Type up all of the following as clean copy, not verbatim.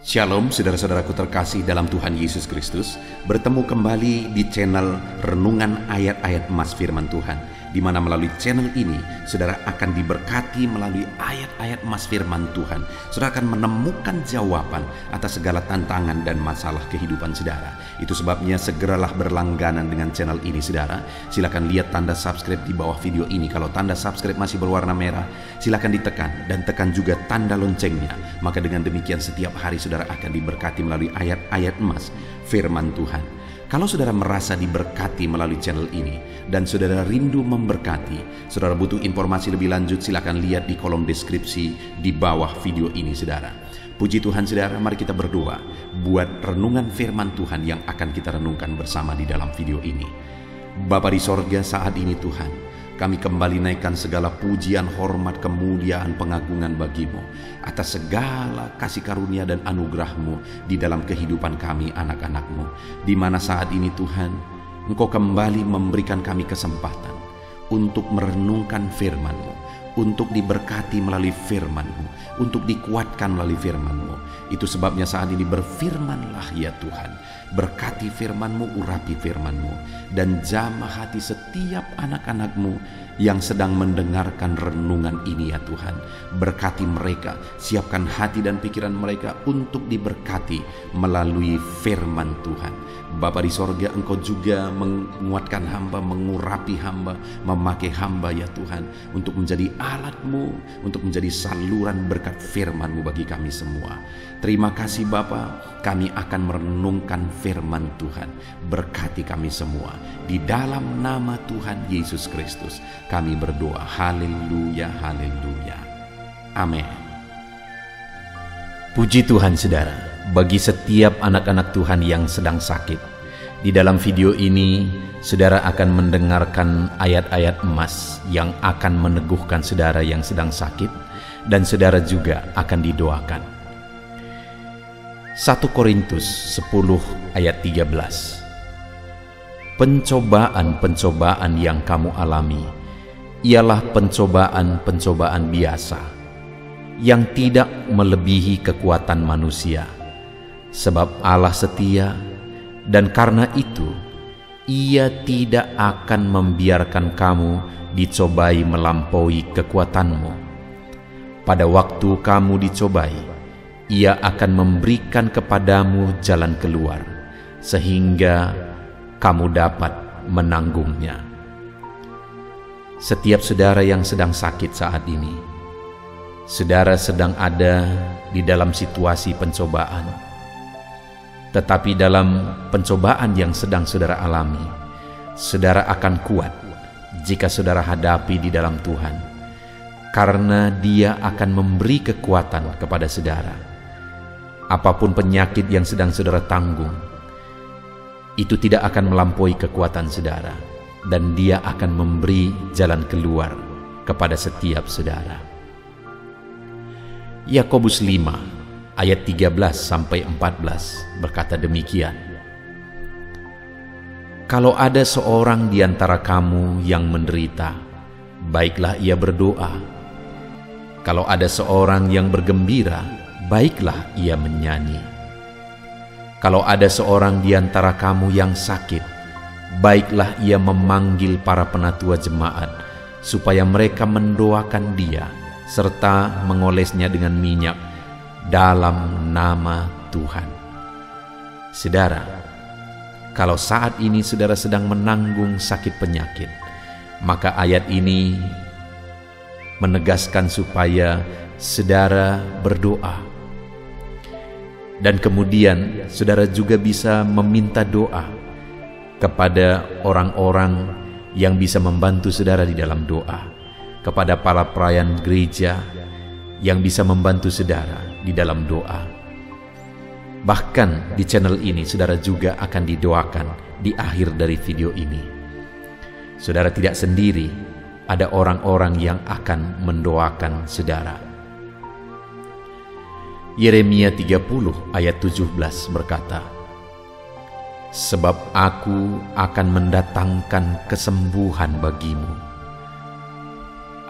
Shalom saudara-saudaraku terkasih dalam Tuhan Yesus Kristus. Bertemu kembali di channel Renungan Ayat-Ayat Emas Firman Tuhan, di mana melalui channel ini saudara akan diberkati melalui ayat-ayat emas firman Tuhan. Saudara akan menemukan jawaban atas segala tantangan dan masalah kehidupan saudara. Itu sebabnya segeralah berlangganan dengan channel ini saudara. Silakan lihat tanda subscribe di bawah video ini. Kalau tanda subscribe masih berwarna merah, silakan ditekan dan tekan juga tanda loncengnya. Maka dengan demikian setiap hari saudara akan diberkati melalui ayat-ayat emas firman Tuhan. Kalau saudara merasa diberkati melalui channel ini dan saudara rindu memberkati, saudara butuh informasi lebih lanjut, silakan lihat di kolom deskripsi di bawah video ini saudara. Puji Tuhan saudara, mari kita berdoa buat renungan firman Tuhan yang akan kita renungkan bersama di dalam video ini. Bapa di sorga, saat ini Tuhan, kami kembali naikkan segala pujian, hormat, kemuliaan, pengagungan bagimu atas segala kasih karunia dan anugerah-Mu di dalam kehidupan kami anak-anak-Mu. Di mana saat ini Tuhan, Engkau kembali memberikan kami kesempatan untuk merenungkan firman-Mu, untuk diberkati melalui firman-Mu, untuk dikuatkan melalui firman-Mu. Itu sebabnya saat ini berfirmanlah ya Tuhan. Berkati firman-Mu, urapi firman-Mu, dan jamah hati setiap anak-anak-Mu yang sedang mendengarkan renungan ini ya Tuhan. Berkati mereka, siapkan hati dan pikiran mereka untuk diberkati melalui firman Tuhan. Bapa di sorga, Engkau juga menguatkan hamba, mengurapi hamba, memakai hamba ya Tuhan, untuk menjadi alat-Mu, untuk menjadi saluran berkat firman-Mu bagi kami semua. Terima kasih Bapa, kami akan merenungkan firman Tuhan. Berkati kami semua. Di dalam nama Tuhan Yesus Kristus kami berdoa. Haleluya, haleluya. Amin. Puji Tuhan saudara, bagi setiap anak-anak Tuhan yang sedang sakit, di dalam video ini saudara akan mendengarkan ayat-ayat emas yang akan meneguhkan saudara yang sedang sakit, dan saudara juga akan didoakan. 1 Korintus 10 ayat 13. Pencobaan-pencobaan yang kamu alami ialah pencobaan-pencobaan biasa, yang tidak melebihi kekuatan manusia. Sebab Allah setia, dan karena itu Ia tidak akan membiarkan kamu dicobai melampaui kekuatanmu. Pada waktu kamu dicobai, Ia akan memberikan kepadamu jalan keluar, sehingga kamu dapat menanggungnya. Setiap saudara yang sedang sakit saat ini, saudara sedang ada di dalam situasi pencobaan. Tetapi dalam pencobaan yang sedang saudara alami, saudara akan kuat jika saudara hadapi di dalam Tuhan, karena Dia akan memberi kekuatan kepada saudara. Apapun penyakit yang sedang saudara tanggung, itu tidak akan melampaui kekuatan saudara, dan Dia akan memberi jalan keluar kepada setiap saudara. Yakobus 5 ayat 13-14 berkata demikian. Kalau ada seorang di antara kamu yang menderita, baiklah ia berdoa. Kalau ada seorang yang bergembira, baiklah ia menyanyi. Kalau ada seorang di antara kamu yang sakit, baiklah ia memanggil para penatua jemaat, supaya mereka mendoakan dia, serta mengolesnya dengan minyak dalam nama Tuhan. Saudara, kalau saat ini saudara sedang menanggung sakit penyakit, maka ayat ini menegaskan supaya saudara berdoa. Dan kemudian saudara juga bisa meminta doa kepada orang-orang yang bisa membantu saudara di dalam doa, kepada para pelayan gereja yang bisa membantu saudara di dalam doa. Bahkan di channel ini saudara juga akan didoakan di akhir dari video ini. Saudara tidak sendiri, ada orang-orang yang akan mendoakan saudara. Yeremia 30 ayat 17 berkata, Sebab aku akan mendatangkan kesembuhan bagimu.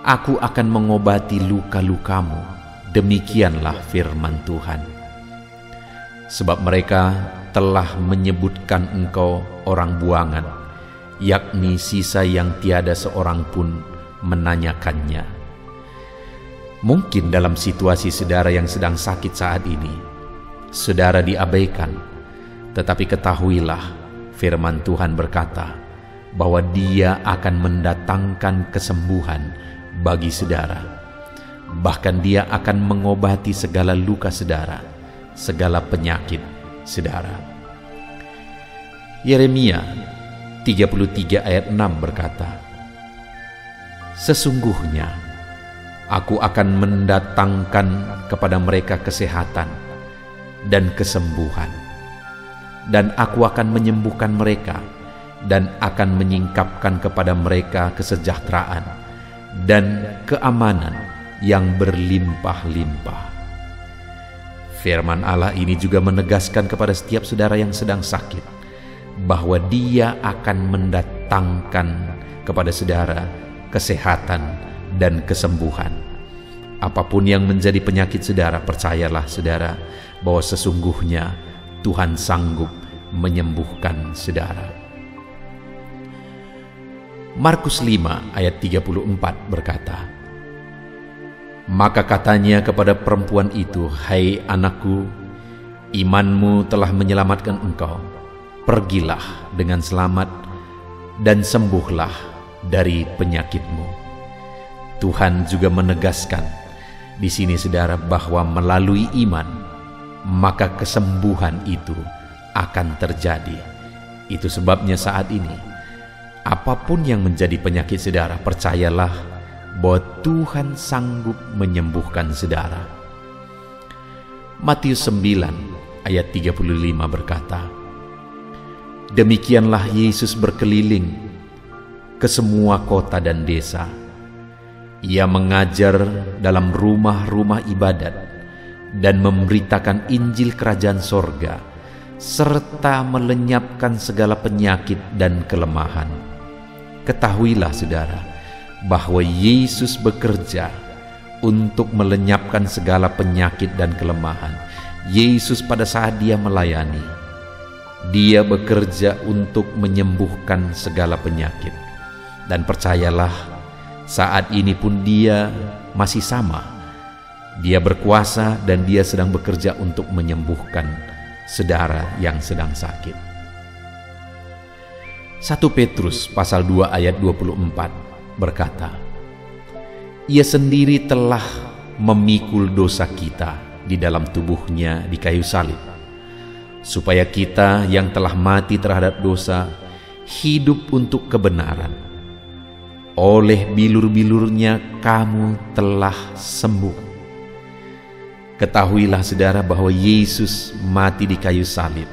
Aku akan mengobati luka-lukamu. Demikianlah firman Tuhan. sebab mereka telah menyebutkan engkau orang buangan, yakni sisa yang tiada seorang pun menanyakannya. Mungkin dalam situasi saudara yang sedang sakit saat ini, saudara diabaikan, tetapi ketahuilah firman Tuhan berkata bahwa Dia akan mendatangkan kesembuhan bagi saudara. Bahkan Dia akan mengobati segala luka saudara, segala penyakit saudara. Yeremia 33 ayat 6 berkata, "Sesungguhnya Aku akan mendatangkan kepada mereka kesehatan dan kesembuhan, dan Aku akan menyembuhkan mereka, dan akan menyingkapkan kepada mereka kesejahteraan dan keamanan yang berlimpah-limpah." Firman Allah ini juga menegaskan kepada setiap saudara yang sedang sakit bahwa Dia akan mendatangkan kepada saudara kesehatan dan kesembuhan. Apapun yang menjadi penyakit saudara, percayalah saudara bahwa sesungguhnya Tuhan sanggup menyembuhkan saudara. Markus 5 ayat 34 berkata, "Maka katanya kepada perempuan itu, 'Hai anakku, imanmu telah menyelamatkan engkau. Pergilah dengan selamat dan sembuhlah dari penyakitmu.'" Tuhan juga menegaskan di sini saudara bahwa melalui iman maka kesembuhan itu akan terjadi. Itu sebabnya saat ini apapun yang menjadi penyakit saudara, percayalah bahwa Tuhan sanggup menyembuhkan saudara. Matius 9 ayat 35 berkata, "Demikianlah Yesus berkeliling ke semua kota dan desa. Ia mengajar dalam rumah-rumah ibadat dan memberitakan Injil Kerajaan Sorga, serta melenyapkan segala penyakit dan kelemahan." Ketahuilah saudara bahwa Yesus bekerja untuk melenyapkan segala penyakit dan kelemahan. Yesus pada saat Dia melayani, Dia bekerja untuk menyembuhkan segala penyakit. Dan percayalah, saat ini pun Dia masih sama. Dia berkuasa dan Dia sedang bekerja untuk menyembuhkan saudara yang sedang sakit. 1 Petrus pasal 2 ayat 24 berkata, "Ia sendiri telah memikul dosa kita di dalam tubuhnya di kayu salib, supaya kita yang telah mati terhadap dosa hidup untuk kebenaran. Oleh bilur-bilurnya kamu telah sembuh." Ketahuilah saudara bahwa Yesus mati di kayu salib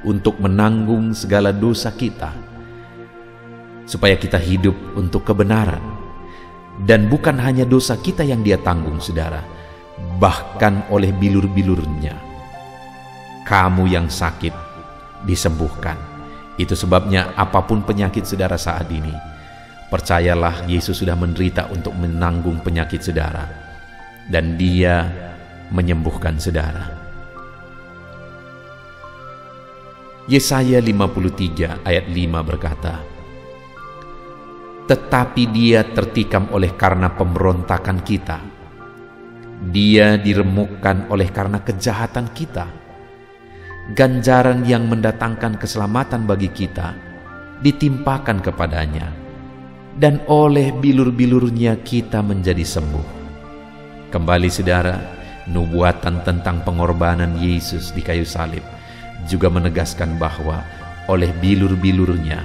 untuk menanggung segala dosa kita, supaya kita hidup untuk kebenaran. Dan bukan hanya dosa kita yang Dia tanggung saudara, bahkan oleh bilur-bilurnya kamu yang sakit disembuhkan. Itu sebabnya apapun penyakit saudara saat ini, percayalah Yesus sudah menderita untuk menanggung penyakit saudara, dan Dia menyembuhkan saudara. Yesaya 53 ayat 5 berkata, "Tetapi Dia tertikam oleh karena pemberontakan kita, Dia diremukkan oleh karena kejahatan kita. Ganjaran yang mendatangkan keselamatan bagi kita ditimpakan kepadanya, dan oleh bilur-bilurnya kita menjadi sembuh." Kembali saudara, nubuatan tentang pengorbanan Yesus di kayu salib juga menegaskan bahwa oleh bilur-bilurnya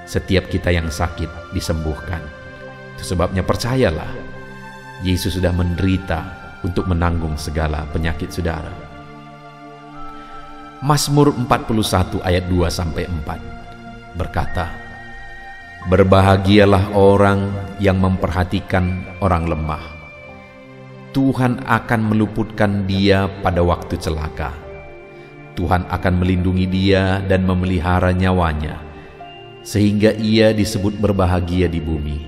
setiap kita yang sakit disembuhkan. Itu sebabnya percayalah, Yesus sudah menderita untuk menanggung segala penyakit saudara. Mazmur 41 ayat 2-4 berkata, "Berbahagialah orang yang memperhatikan orang lemah. Tuhan akan meluputkan dia pada waktu celaka. Tuhan akan melindungi dia dan memelihara nyawanya, sehingga ia disebut berbahagia di bumi.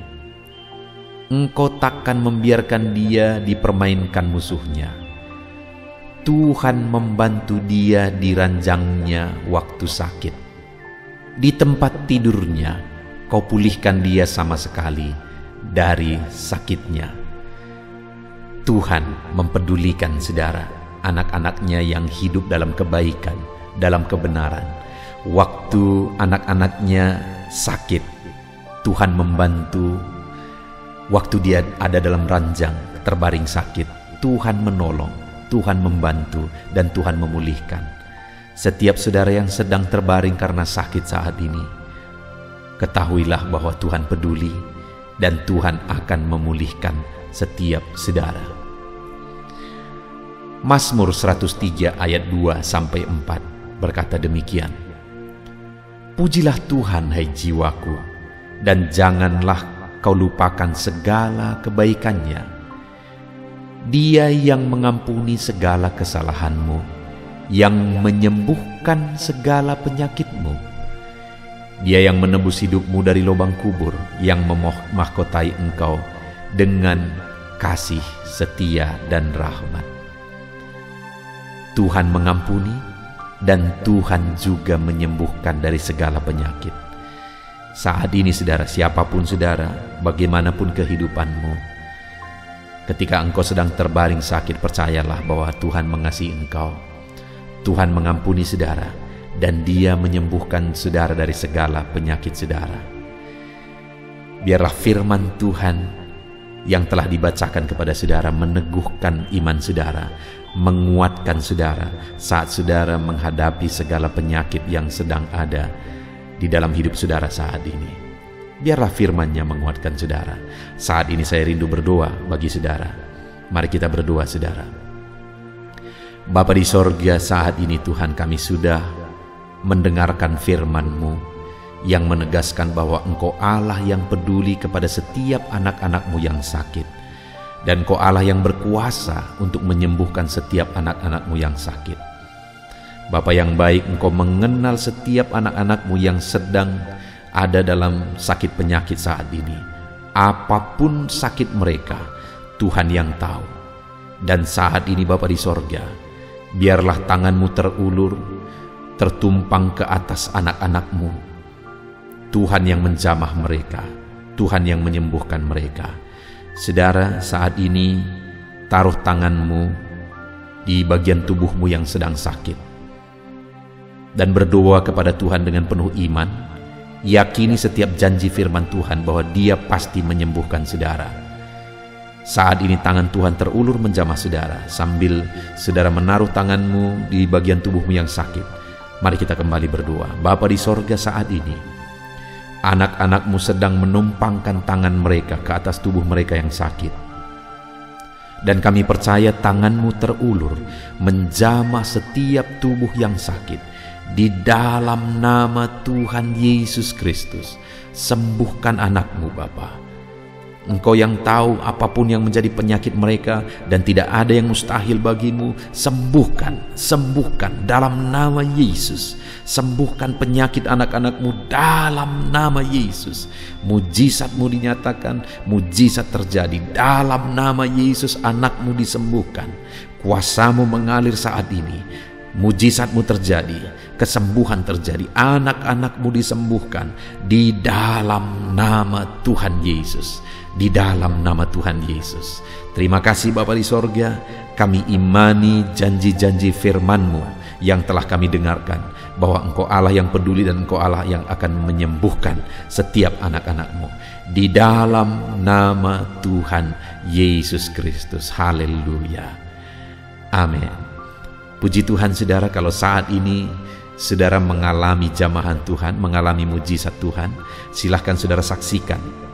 Engkau takkan membiarkan dia dipermainkan musuhnya. Tuhan membantu dia di ranjangnya waktu sakit. Di tempat tidurnya, kau pulihkan dia sama sekali dari sakitnya. Tuhan mempedulikan saudara, anak-anaknya yang hidup dalam kebaikan, dalam kebenaran. Waktu anak-anaknya sakit, Tuhan membantu. Waktu dia ada dalam ranjang, terbaring sakit, Tuhan menolong, Tuhan membantu, dan Tuhan memulihkan. Setiap saudara yang sedang terbaring karena sakit saat ini, ketahuilah bahwa Tuhan peduli dan Tuhan akan memulihkan setiap saudara. Mazmur 103 ayat 2-4 berkata demikian. Pujilah Tuhan, hai jiwaku, dan janganlah kau lupakan segala kebaikannya. Dia yang mengampuni segala kesalahanmu, yang menyembuhkan segala penyakitmu. Dia yang menebus hidupmu dari lubang kubur, yang memahkotai engkau dengan kasih, setia, dan rahmat. Tuhan mengampuni dan Tuhan juga menyembuhkan dari segala penyakit. Saat ini saudara, siapapun saudara, bagaimanapun kehidupanmu, ketika engkau sedang terbaring sakit, percayalah bahwa Tuhan mengasihi engkau. Tuhan mengampuni saudara, dan Dia menyembuhkan saudara dari segala penyakit saudara. Biarlah firman Tuhan yang telah dibacakan kepada saudara meneguhkan iman saudara, menguatkan saudara saat saudara menghadapi segala penyakit yang sedang ada di dalam hidup saudara saat ini. Biarlah firman-Nya menguatkan saudara. Saat ini saya rindu berdoa bagi saudara. Mari kita berdoa saudara. Bapa di sorga, saat ini Tuhan, kami sudah mendengarkan firman-Mu yang menegaskan bahwa Engkau Allah yang peduli kepada setiap anak-anak-Mu yang sakit, dan Engkau Allah yang berkuasa untuk menyembuhkan setiap anak-anak-Mu yang sakit. Bapa yang baik, Engkau mengenal setiap anak-anak-Mu yang sedang ada dalam sakit penyakit saat ini. Apapun sakit mereka, Tuhan yang tahu. Dan saat ini Bapa di sorga, biarlah tangan-Mu terulur, tertumpang ke atas anak-anak-Mu. Tuhan yang menjamah mereka, Tuhan yang menyembuhkan mereka. Saudara, saat ini taruh tangan-Mu di bagian tubuh-Mu yang sedang sakit, dan berdoa kepada Tuhan dengan penuh iman. Yakini setiap janji firman Tuhan bahwa Dia pasti menyembuhkan saudara. Saat ini tangan Tuhan terulur menjamah saudara, sambil saudara menaruh tangan-Mu di bagian tubuh-Mu yang sakit. Mari kita kembali berdoa. Bapa di sorga, saat ini anak-anak-Mu sedang menumpangkan tangan mereka ke atas tubuh mereka yang sakit. Dan kami percaya tangan-Mu terulur menjamah setiap tubuh yang sakit. Di dalam nama Tuhan Yesus Kristus, sembuhkan anak-Mu Bapa. Engkau yang tahu apapun yang menjadi penyakit mereka, dan tidak ada yang mustahil bagi-Mu. Sembuhkan, sembuhkan dalam nama Yesus. Sembuhkan penyakit anak-anak-Mu dalam nama Yesus. Mujizat-Mu dinyatakan, mujizat terjadi dalam nama Yesus. Anak-Mu disembuhkan, kuasa-Mu mengalir saat ini. Mujizat-Mu terjadi, kesembuhan terjadi, anak-anak-Mu disembuhkan di dalam nama Tuhan Yesus. Di dalam nama Tuhan Yesus. Terima kasih Bapa di sorga, kami imani janji-janji firman-Mu yang telah kami dengarkan, bahwa Engkau Allah yang peduli dan Engkau Allah yang akan menyembuhkan setiap anak-anak-Mu. Di dalam nama Tuhan Yesus Kristus. Haleluya. Amin. Puji Tuhan saudara, kalau saat ini saudara mengalami jamahan Tuhan, mengalami mujizat Tuhan, silahkan saudara saksikan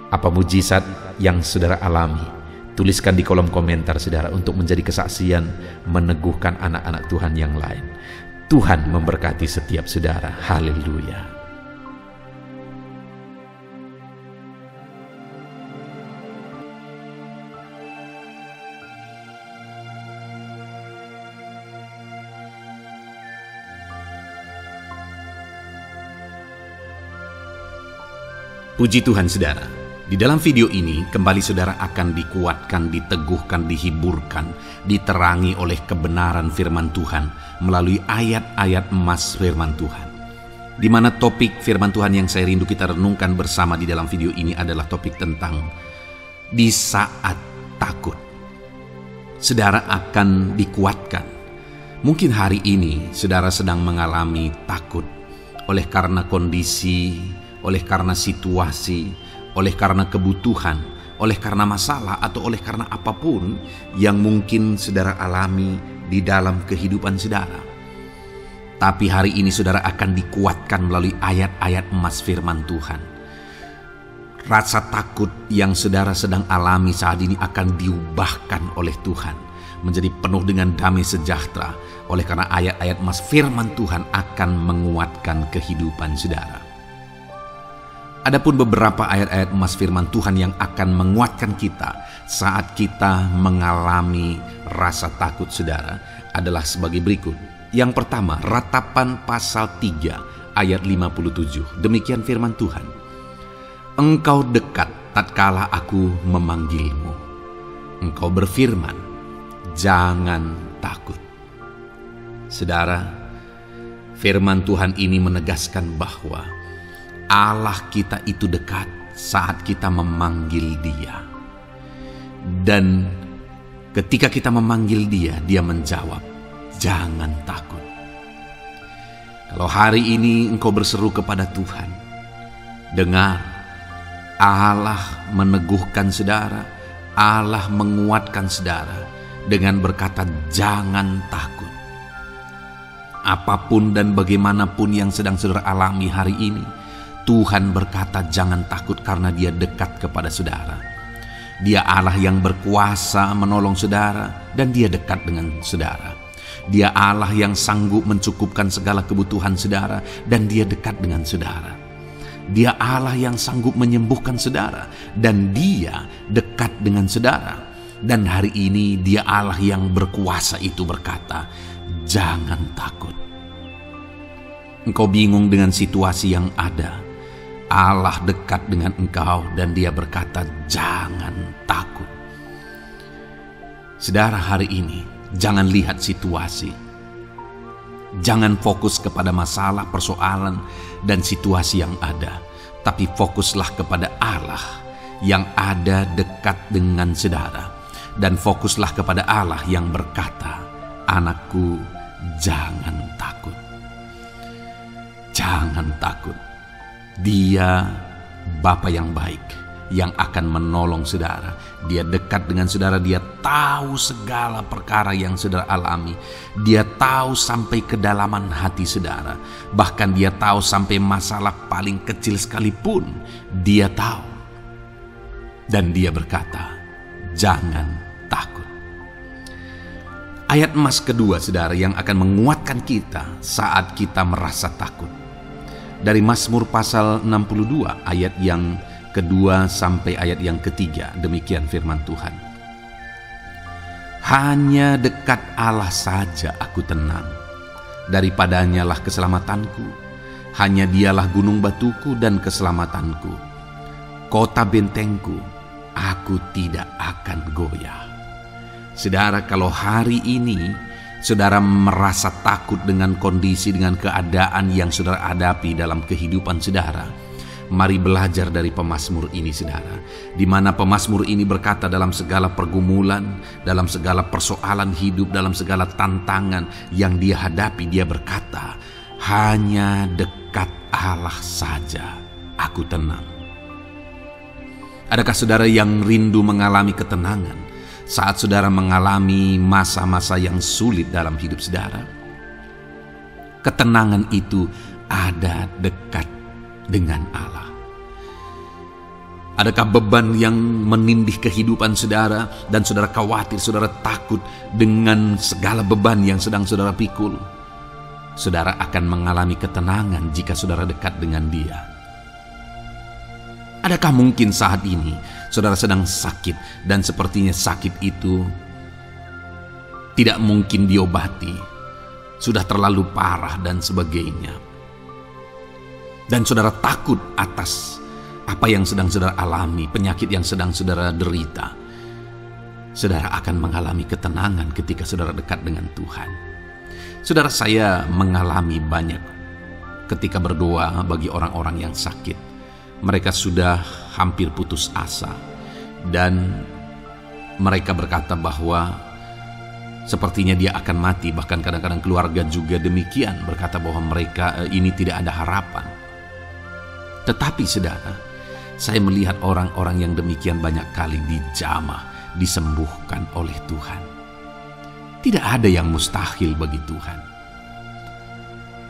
apa mujizat yang saudara alami. Tuliskan di kolom komentar saudara untuk menjadi kesaksian meneguhkan anak-anak Tuhan yang lain. Tuhan memberkati setiap saudara. Haleluya. Puji Tuhan saudara, Di dalam video ini, kembali saudara akan dikuatkan, diteguhkan, dihiburkan, diterangi oleh kebenaran firman Tuhan melalui ayat-ayat emas firman Tuhan. Di mana topik firman Tuhan yang saya rindu kita renungkan bersama di dalam video ini adalah topik tentang di saat takut. Saudara akan dikuatkan. Mungkin hari ini saudara sedang mengalami takut oleh karena kondisi, oleh karena situasi, oleh karena kebutuhan, oleh karena masalah, atau oleh karena apapun yang mungkin saudara alami di dalam kehidupan saudara. Tapi hari ini saudara akan dikuatkan melalui ayat-ayat emas firman Tuhan. Rasa takut yang saudara sedang alami saat ini akan diubahkan oleh Tuhan menjadi penuh dengan damai sejahtera, oleh karena ayat-ayat emas firman Tuhan akan menguatkan kehidupan saudara. Adapun beberapa ayat-ayat emas firman Tuhan yang akan menguatkan kita saat kita mengalami rasa takut saudara adalah sebagai berikut. Yang pertama, Ratapan pasal 3 ayat 57. Demikian firman Tuhan. Engkau dekat tatkala aku memanggilmu. Engkau berfirman, jangan takut. Saudara, firman Tuhan ini menegaskan bahwa Allah kita itu dekat saat kita memanggil Dia. Dan ketika kita memanggil Dia, Dia menjawab, jangan takut. Kalau hari ini engkau berseru kepada Tuhan, dengar, Allah meneguhkan saudara, Allah menguatkan saudara dengan berkata, jangan takut. Apapun dan bagaimanapun yang sedang saudara alami hari ini, Tuhan berkata jangan takut karena Dia dekat kepada saudara. Dia Allah yang berkuasa menolong saudara dan Dia dekat dengan saudara. Dia Allah yang sanggup mencukupkan segala kebutuhan saudara dan Dia dekat dengan saudara. Dia Allah yang sanggup menyembuhkan saudara dan Dia dekat dengan saudara. Dan hari ini Dia Allah yang berkuasa itu berkata, jangan takut. Engkau bingung dengan situasi yang ada. Allah dekat dengan engkau dan Dia berkata, jangan takut. Saudara, hari ini jangan lihat situasi. Jangan fokus kepada masalah, persoalan, dan situasi yang ada. Tapi fokuslah kepada Allah yang ada dekat dengan saudara. Dan fokuslah kepada Allah yang berkata, anakku, jangan takut. Jangan takut. Dia Bapa yang baik yang akan menolong saudara. Dia dekat dengan saudara. Dia tahu segala perkara yang saudara alami. Dia tahu sampai kedalaman hati saudara. Bahkan Dia tahu sampai masalah paling kecil sekalipun Dia tahu. Dan Dia berkata, jangan takut. Ayat emas kedua saudara yang akan menguatkan kita saat kita merasa takut, dari Mazmur pasal 62 ayat yang kedua sampai ayat yang ketiga. Demikian firman Tuhan. Hanya dekat Allah saja aku tenang. Daripadanya lah keselamatanku. Hanya Dialah gunung batuku dan keselamatanku. Kota bentengku, aku tidak akan goyah. Saudara, kalau hari ini saudara merasa takut dengan kondisi, dengan keadaan yang saudara hadapi dalam kehidupan saudara, mari belajar dari pemazmur ini saudara. Di mana pemazmur ini berkata dalam segala pergumulan, dalam segala persoalan hidup, dalam segala tantangan yang dia hadapi, dia berkata, hanya dekat Allah saja aku tenang. Adakah saudara yang rindu mengalami ketenangan saat saudara mengalami masa-masa yang sulit dalam hidup saudara? Ketenangan itu ada dekat dengan Allah. Adakah beban yang menindih kehidupan saudara dan saudara khawatir, saudara takut dengan segala beban yang sedang saudara pikul? Saudara akan mengalami ketenangan jika saudara dekat dengan Dia. Adakah mungkin saat ini saudara sedang sakit dan sepertinya sakit itu tidak mungkin diobati, sudah terlalu parah dan sebagainya, dan saudara takut atas Apa yang sedang saudara alami, penyakit yang sedang saudara derita, saudara akan mengalami ketenangan ketika saudara dekat dengan Tuhan. Saudara, saya mengalami banyak ketika berdoa bagi orang-orang yang sakit. Mereka sudah hampir putus asa, dan mereka berkata bahwa sepertinya dia akan mati. Bahkan kadang-kadang keluarga juga demikian, berkata bahwa mereka ini tidak ada harapan. Tetapi saudara, saya melihat orang-orang yang demikian banyak kali dijamah, disembuhkan oleh Tuhan. Tidak ada yang mustahil bagi Tuhan.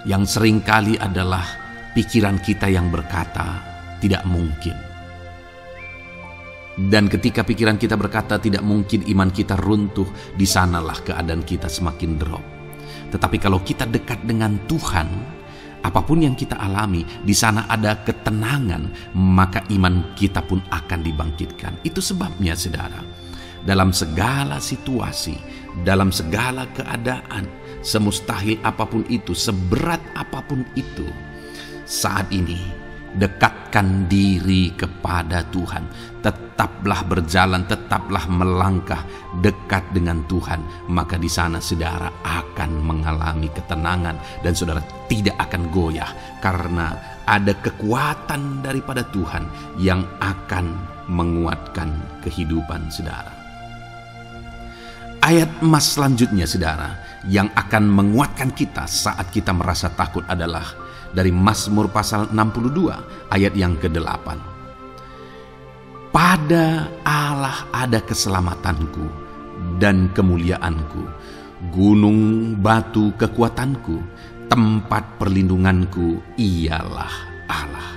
Yang seringkali adalah pikiran kita yang berkata tidak mungkin. Dan ketika pikiran kita berkata tidak mungkin, iman kita runtuh, di sanalah keadaan kita semakin drop. Tetapi kalau kita dekat dengan Tuhan, apapun yang kita alami, di sana ada ketenangan, maka iman kita pun akan dibangkitkan. Itu sebabnya saudara, dalam segala situasi, dalam segala keadaan, semustahil apapun itu, seberat apapun itu, saat ini dekatkan diri kepada Tuhan. Tetaplah berjalan, tetaplah melangkah dekat dengan Tuhan. Maka di sana saudara akan mengalami ketenangan dan saudara tidak akan goyah, karena ada kekuatan daripada Tuhan yang akan menguatkan kehidupan saudara. Ayat emas selanjutnya saudara yang akan menguatkan kita saat kita merasa takut adalah dari Mazmur pasal 62 ayat yang ke-8. Pada Allah ada keselamatanku dan kemuliaanku, gunung batu kekuatanku, tempat perlindunganku ialah Allah.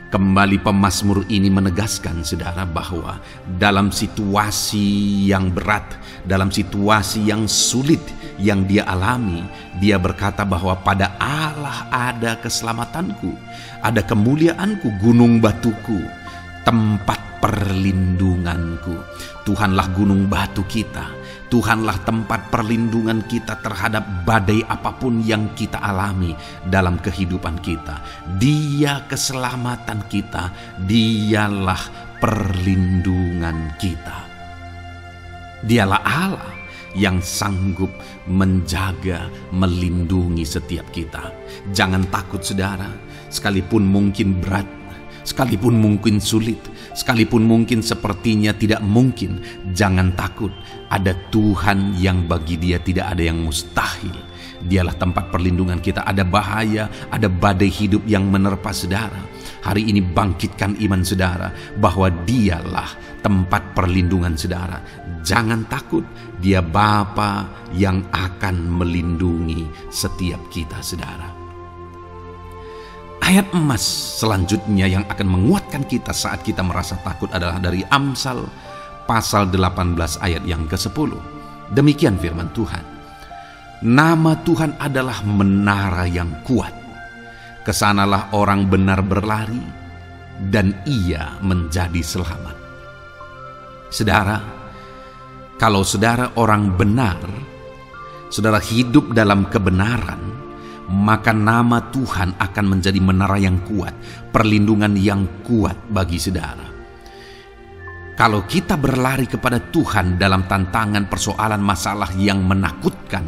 Kembali pemazmur ini menegaskan saudara bahwa dalam situasi yang berat, dalam situasi yang sulit yang dia alami, dia berkata bahwa pada Allah ada keselamatanku, ada kemuliaanku, gunung batuku, tempat perlindunganku. Tuhanlah gunung batu kita. Tuhanlah tempat perlindungan kita terhadap badai apapun yang kita alami dalam kehidupan kita. Dia keselamatan kita, dialah perlindungan kita. Dialah Allah yang sanggup menjaga, melindungi setiap kita. Jangan takut saudara, sekalipun mungkin berat, sekalipun mungkin sulit, sekalipun mungkin sepertinya tidak mungkin, jangan takut. Ada Tuhan yang bagi dia tidak ada yang mustahil. Dialah tempat perlindungan kita. Ada bahaya, ada badai hidup yang menerpa saudara. Hari ini bangkitkan iman saudara bahwa dialah tempat perlindungan saudara. Jangan takut, dia Bapa yang akan melindungi setiap kita saudara. Ayat emas selanjutnya yang akan menguatkan kita saat kita merasa takut adalah dari Amsal pasal 18 ayat yang ke-10. Demikian firman Tuhan. Nama Tuhan adalah menara yang kuat. Kesanalah orang benar berlari dan ia menjadi selamat. Saudara, kalau saudara orang benar, saudara hidup dalam kebenaran, maka nama Tuhan akan menjadi menara yang kuat, perlindungan yang kuat bagi saudara. Kalau kita berlari kepada Tuhan dalam tantangan, persoalan, masalah yang menakutkan,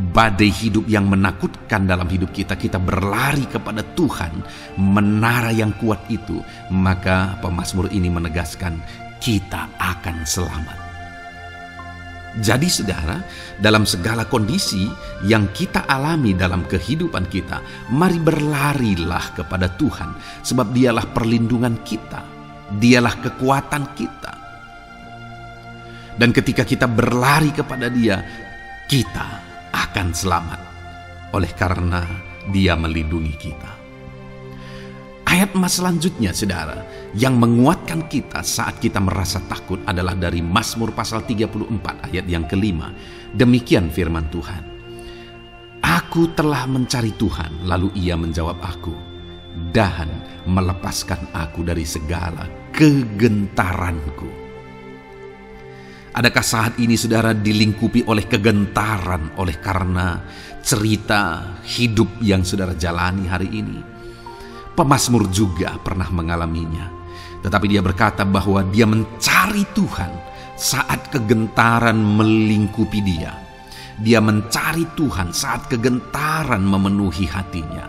badai hidup yang menakutkan dalam hidup kita, kita berlari kepada Tuhan, menara yang kuat itu, maka pemazmur ini menegaskan kita akan selamat. Jadi saudara, dalam segala kondisi yang kita alami dalam kehidupan kita, mari berlarilah kepada Tuhan, sebab dialah perlindungan kita, dialah kekuatan kita. Dan ketika kita berlari kepada dia, kita akan selamat, oleh karena dia melindungi kita. Ayat emas selanjutnya saudara yang menguatkan kita saat kita merasa takut adalah dari Mazmur pasal 34 ayat yang ke-5. Demikian firman Tuhan. Aku telah mencari Tuhan, lalu ia menjawab aku dan melepaskan aku dari segala kegentaranku. Adakah saat ini saudara dilingkupi oleh kegentaran oleh karena cerita hidup yang saudara jalani hari ini? Pemazmur juga pernah mengalaminya. Tetapi dia berkata bahwa dia mencari Tuhan saat kegentaran melingkupi dia. Dia mencari Tuhan saat kegentaran memenuhi hatinya.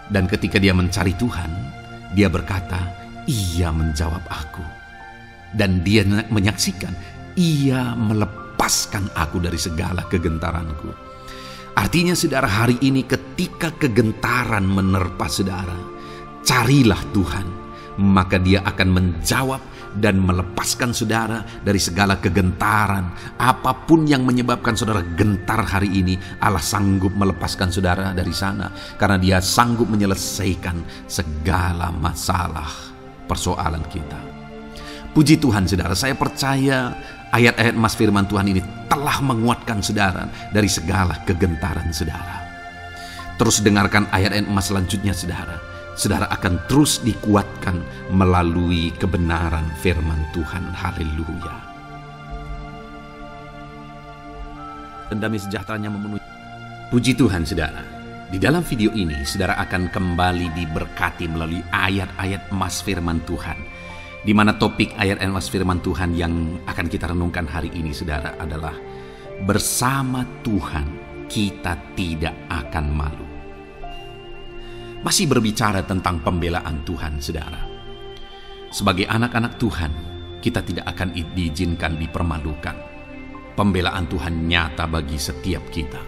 Dan ketika dia mencari Tuhan, dia berkata, Ia menjawab aku. Dan dia menyaksikan, Ia melepaskan aku dari segala kegentaranku. Artinya saudara, hari ini ketika kegentaran menerpa saudara, carilah Tuhan, maka Dia akan menjawab dan melepaskan saudara dari segala kegentaran. Apapun yang menyebabkan saudara gentar hari ini, Allah sanggup melepaskan saudara dari sana, karena Dia sanggup menyelesaikan segala masalah persoalan kita. Puji Tuhan saudara, saya percaya ayat-ayat emas firman Tuhan ini telah menguatkan saudara dari segala kegentaran saudara. Terus dengarkan ayat-ayat emas selanjutnya saudara. Saudara akan terus dikuatkan melalui kebenaran firman Tuhan. Haleluya. Dan damai sejahteranya memenuhi. Puji Tuhan saudara. Di dalam video ini saudara akan kembali diberkati melalui ayat-ayat emas firman Tuhan. Di mana topik ayat emas firman Tuhan yang akan kita renungkan hari ini saudara adalah bersama Tuhan kita tidak akan malu. Masih berbicara tentang pembelaan Tuhan saudara. Sebagai anak-anak Tuhan, kita tidak akan diizinkan dipermalukan. Pembelaan Tuhan nyata bagi setiap kita.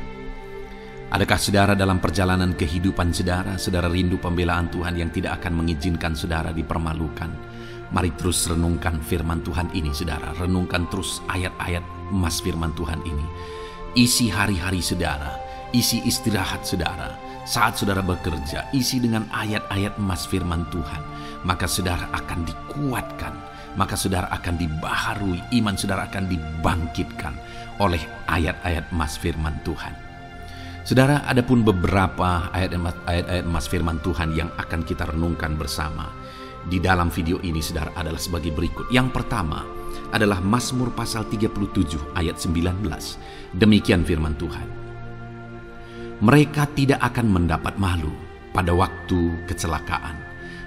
Adakah saudara dalam perjalanan kehidupan saudara, saudara rindu pembelaan Tuhan yang tidak akan mengizinkan saudara dipermalukan? Mari terus renungkan firman Tuhan ini saudara. Renungkan terus ayat-ayat emas firman Tuhan ini. Isi hari-hari saudara, isi istirahat saudara, saat saudara bekerja, isi dengan ayat-ayat emas firman Tuhan. Maka saudara akan dikuatkan, maka saudara akan dibaharui, iman saudara akan dibangkitkan oleh ayat-ayat emas firman Tuhan. Saudara, ada pun beberapa ayat-ayat emas firman Tuhan yang akan kita renungkan bersama di dalam video ini saudara adalah sebagai berikut. Yang pertama adalah Mazmur pasal 37 ayat 19. Demikian firman Tuhan. Mereka tidak akan mendapat malu pada waktu kecelakaan,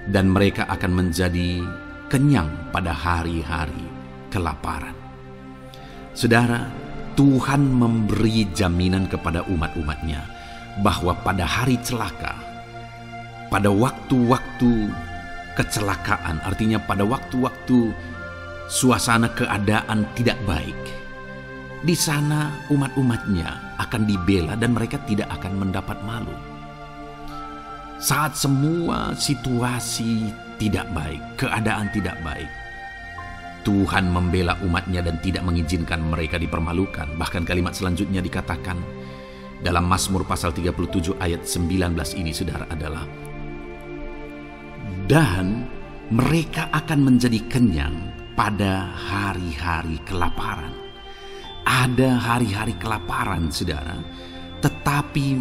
dan mereka akan menjadi kenyang pada hari-hari kelaparan. Saudara, Tuhan memberi jaminan kepada umat-umatnya bahwa pada hari celaka, pada waktu-waktu kecelakaan, artinya pada waktu-waktu suasana keadaan tidak baik, di sana umat-umatnya akan dibela dan mereka tidak akan mendapat malu. Saat semua situasi tidak baik, keadaan tidak baik, Tuhan membela umatnya dan tidak mengizinkan mereka dipermalukan. Bahkan kalimat selanjutnya dikatakan dalam Mazmur pasal 37 ayat 19 ini saudara adalah, dan mereka akan menjadi kenyang pada hari-hari kelaparan. Ada hari-hari kelaparan saudara, tetapi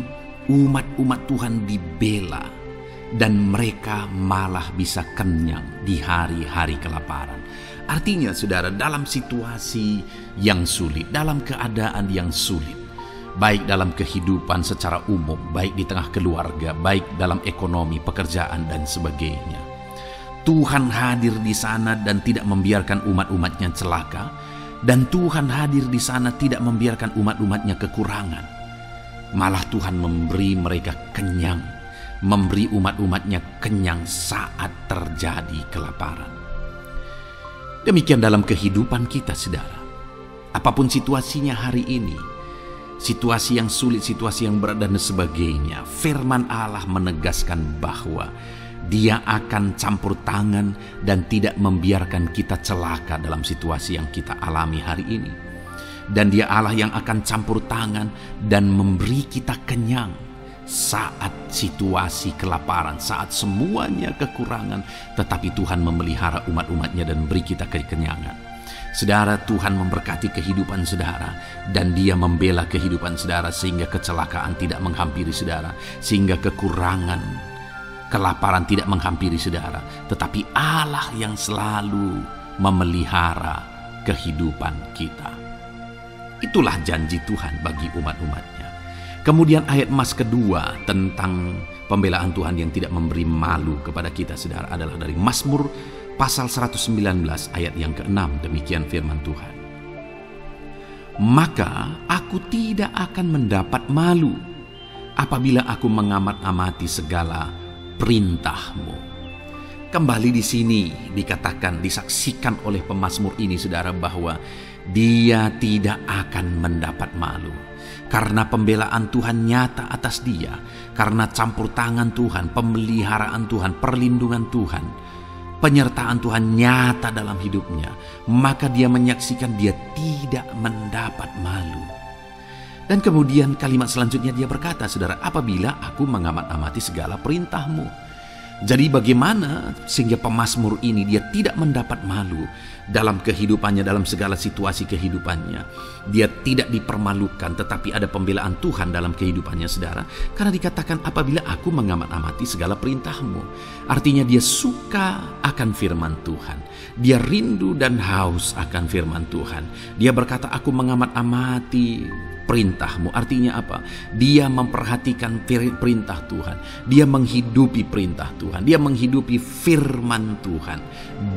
umat-umat Tuhan dibela dan mereka malah bisa kenyang di hari-hari kelaparan. Artinya saudara, dalam situasi yang sulit, dalam keadaan yang sulit, baik dalam kehidupan secara umum, baik di tengah keluarga, baik dalam ekonomi, pekerjaan dan sebagainya, Tuhan hadir di sana dan tidak membiarkan umat-umatnya celaka. Dan Tuhan hadir di sana tidak membiarkan umat-umatnya kekurangan. Malah Tuhan memberi mereka kenyang, memberi umat-umatnya kenyang saat terjadi kelaparan. Demikian dalam kehidupan kita saudara. Apapun situasinya hari ini, situasi yang sulit, situasi yang berat dan sebagainya, firman Allah menegaskan bahwa Dia akan campur tangan dan tidak membiarkan kita celaka dalam situasi yang kita alami hari ini. Dan Dia Allah yang akan campur tangan dan memberi kita kenyang saat situasi kelaparan, saat semuanya kekurangan, tetapi Tuhan memelihara umat-umatnya dan beri kita kekenyangan. Saudara, Tuhan memberkati kehidupan saudara dan Dia membela kehidupan saudara sehingga kecelakaan tidak menghampiri saudara, sehingga kekurangan, kelaparan tidak menghampiri saudara, tetapi Allah yang selalu memelihara kehidupan kita. Itulah janji Tuhan bagi umat-umatnya. Kemudian ayat emas kedua tentang pembelaan Tuhan yang tidak memberi malu kepada kita, saudara, adalah dari Mazmur pasal 119 ayat yang ke-6. Demikian firman Tuhan. Maka aku tidak akan mendapat malu apabila aku mengamat-amati segala perintah-Mu. Kembali di sini dikatakan, disaksikan oleh pemazmur ini, saudara, bahwa dia tidak akan mendapat malu. Karena pembelaan Tuhan nyata atas dia, karena campur tangan Tuhan, pemeliharaan Tuhan, perlindungan Tuhan, penyertaan Tuhan nyata dalam hidupnya, maka dia menyaksikan dia tidak mendapat malu. Dan kemudian kalimat selanjutnya dia berkata, saudara, apabila aku mengamat-amati segala perintah-Mu. Jadi bagaimana sehingga pemazmur ini dia tidak mendapat malu dalam kehidupannya, dalam segala situasi kehidupannya. Dia tidak dipermalukan, tetapi ada pembelaan Tuhan dalam kehidupannya, saudara. Karena dikatakan apabila aku mengamat-amati segala perintah-Mu. Artinya dia suka akan firman Tuhan. Dia rindu dan haus akan firman Tuhan. Dia berkata, aku mengamat-amati perintah-Mu. Artinya apa? Dia memperhatikan perintah Tuhan. Dia menghidupi perintah Tuhan. Dia menghidupi firman Tuhan.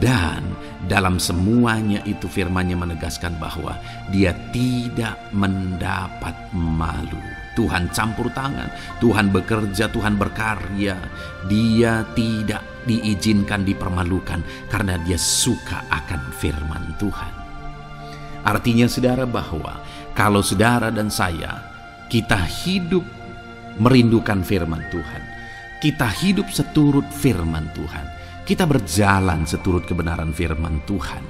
Dan dalam semuanya itu firman-Nya menegaskan bahwa dia tidak mendapat malu. Tuhan campur tangan, Tuhan bekerja, Tuhan berkarya. Dia tidak diizinkan dipermalukan karena dia suka akan firman Tuhan. Artinya, saudara, bahwa kalau saudara dan saya, kita hidup merindukan firman Tuhan, kita hidup seturut firman Tuhan, kita berjalan seturut kebenaran firman Tuhan,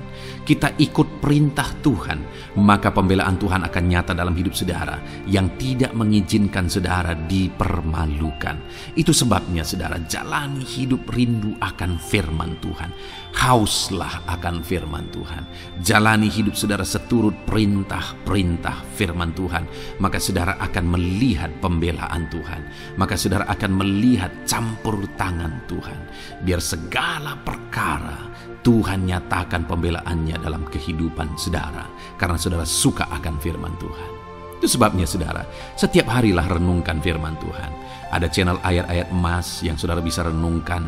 kita ikut perintah Tuhan, maka pembelaan Tuhan akan nyata dalam hidup saudara yang tidak mengizinkan saudara dipermalukan. Itu sebabnya, saudara, jalani hidup rindu akan firman Tuhan. Hauslah akan firman Tuhan. Jalani hidup saudara seturut perintah-perintah firman Tuhan. Maka saudara akan melihat pembelaan Tuhan. Maka saudara akan melihat campur tangan Tuhan. Biar segala perkara Tuhan nyatakan pembelaannya dalam kehidupan saudara. Karena saudara suka akan firman Tuhan. Itu sebabnya, saudara, setiap harilah renungkan firman Tuhan. Ada channel ayat-ayat emas yang saudara bisa renungkan.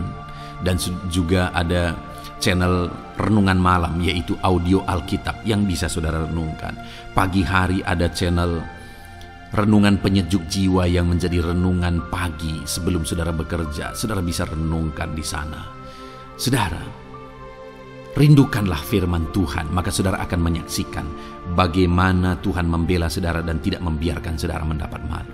Dan juga ada channel renungan malam, yaitu audio Alkitab yang bisa saudara renungkan. Pagi hari ada channel renungan penyejuk jiwa yang menjadi renungan pagi sebelum saudara bekerja. Saudara bisa renungkan di sana. Saudara, rindukanlah firman Tuhan, maka saudara akan menyaksikan bagaimana Tuhan membela saudara dan tidak membiarkan saudara mendapat malu.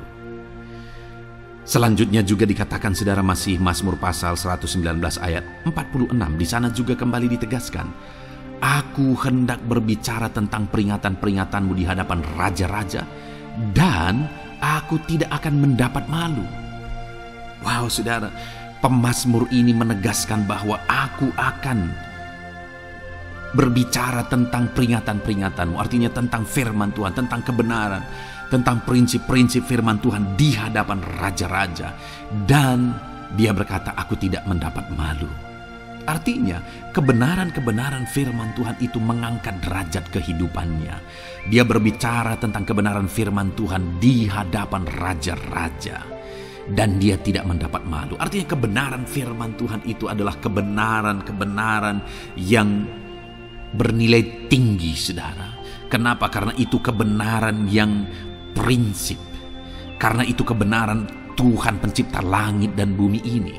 Selanjutnya juga dikatakan, saudara, masih Mazmur pasal 119 ayat 46. Di sana juga kembali ditegaskan, aku hendak berbicara tentang peringatan-peringatanmu di hadapan raja-raja, dan aku tidak akan mendapat malu. Wow, saudara, pemazmur ini menegaskan bahwa aku akan berbicara tentang peringatan-peringatanmu. Artinya tentang firman Tuhan, tentang kebenaran, tentang prinsip-prinsip firman Tuhan di hadapan raja-raja. Dan dia berkata, aku tidak mendapat malu. Artinya kebenaran-kebenaran firman Tuhan itu mengangkat derajat kehidupannya. Dia berbicara tentang kebenaran firman Tuhan di hadapan raja-raja, dan dia tidak mendapat malu. Artinya kebenaran firman Tuhan itu adalah kebenaran-kebenaran yang bernilai tinggi, saudara. Kenapa? Karena itu kebenaran yang prinsip. Karena itu kebenaran Tuhan pencipta langit dan bumi ini.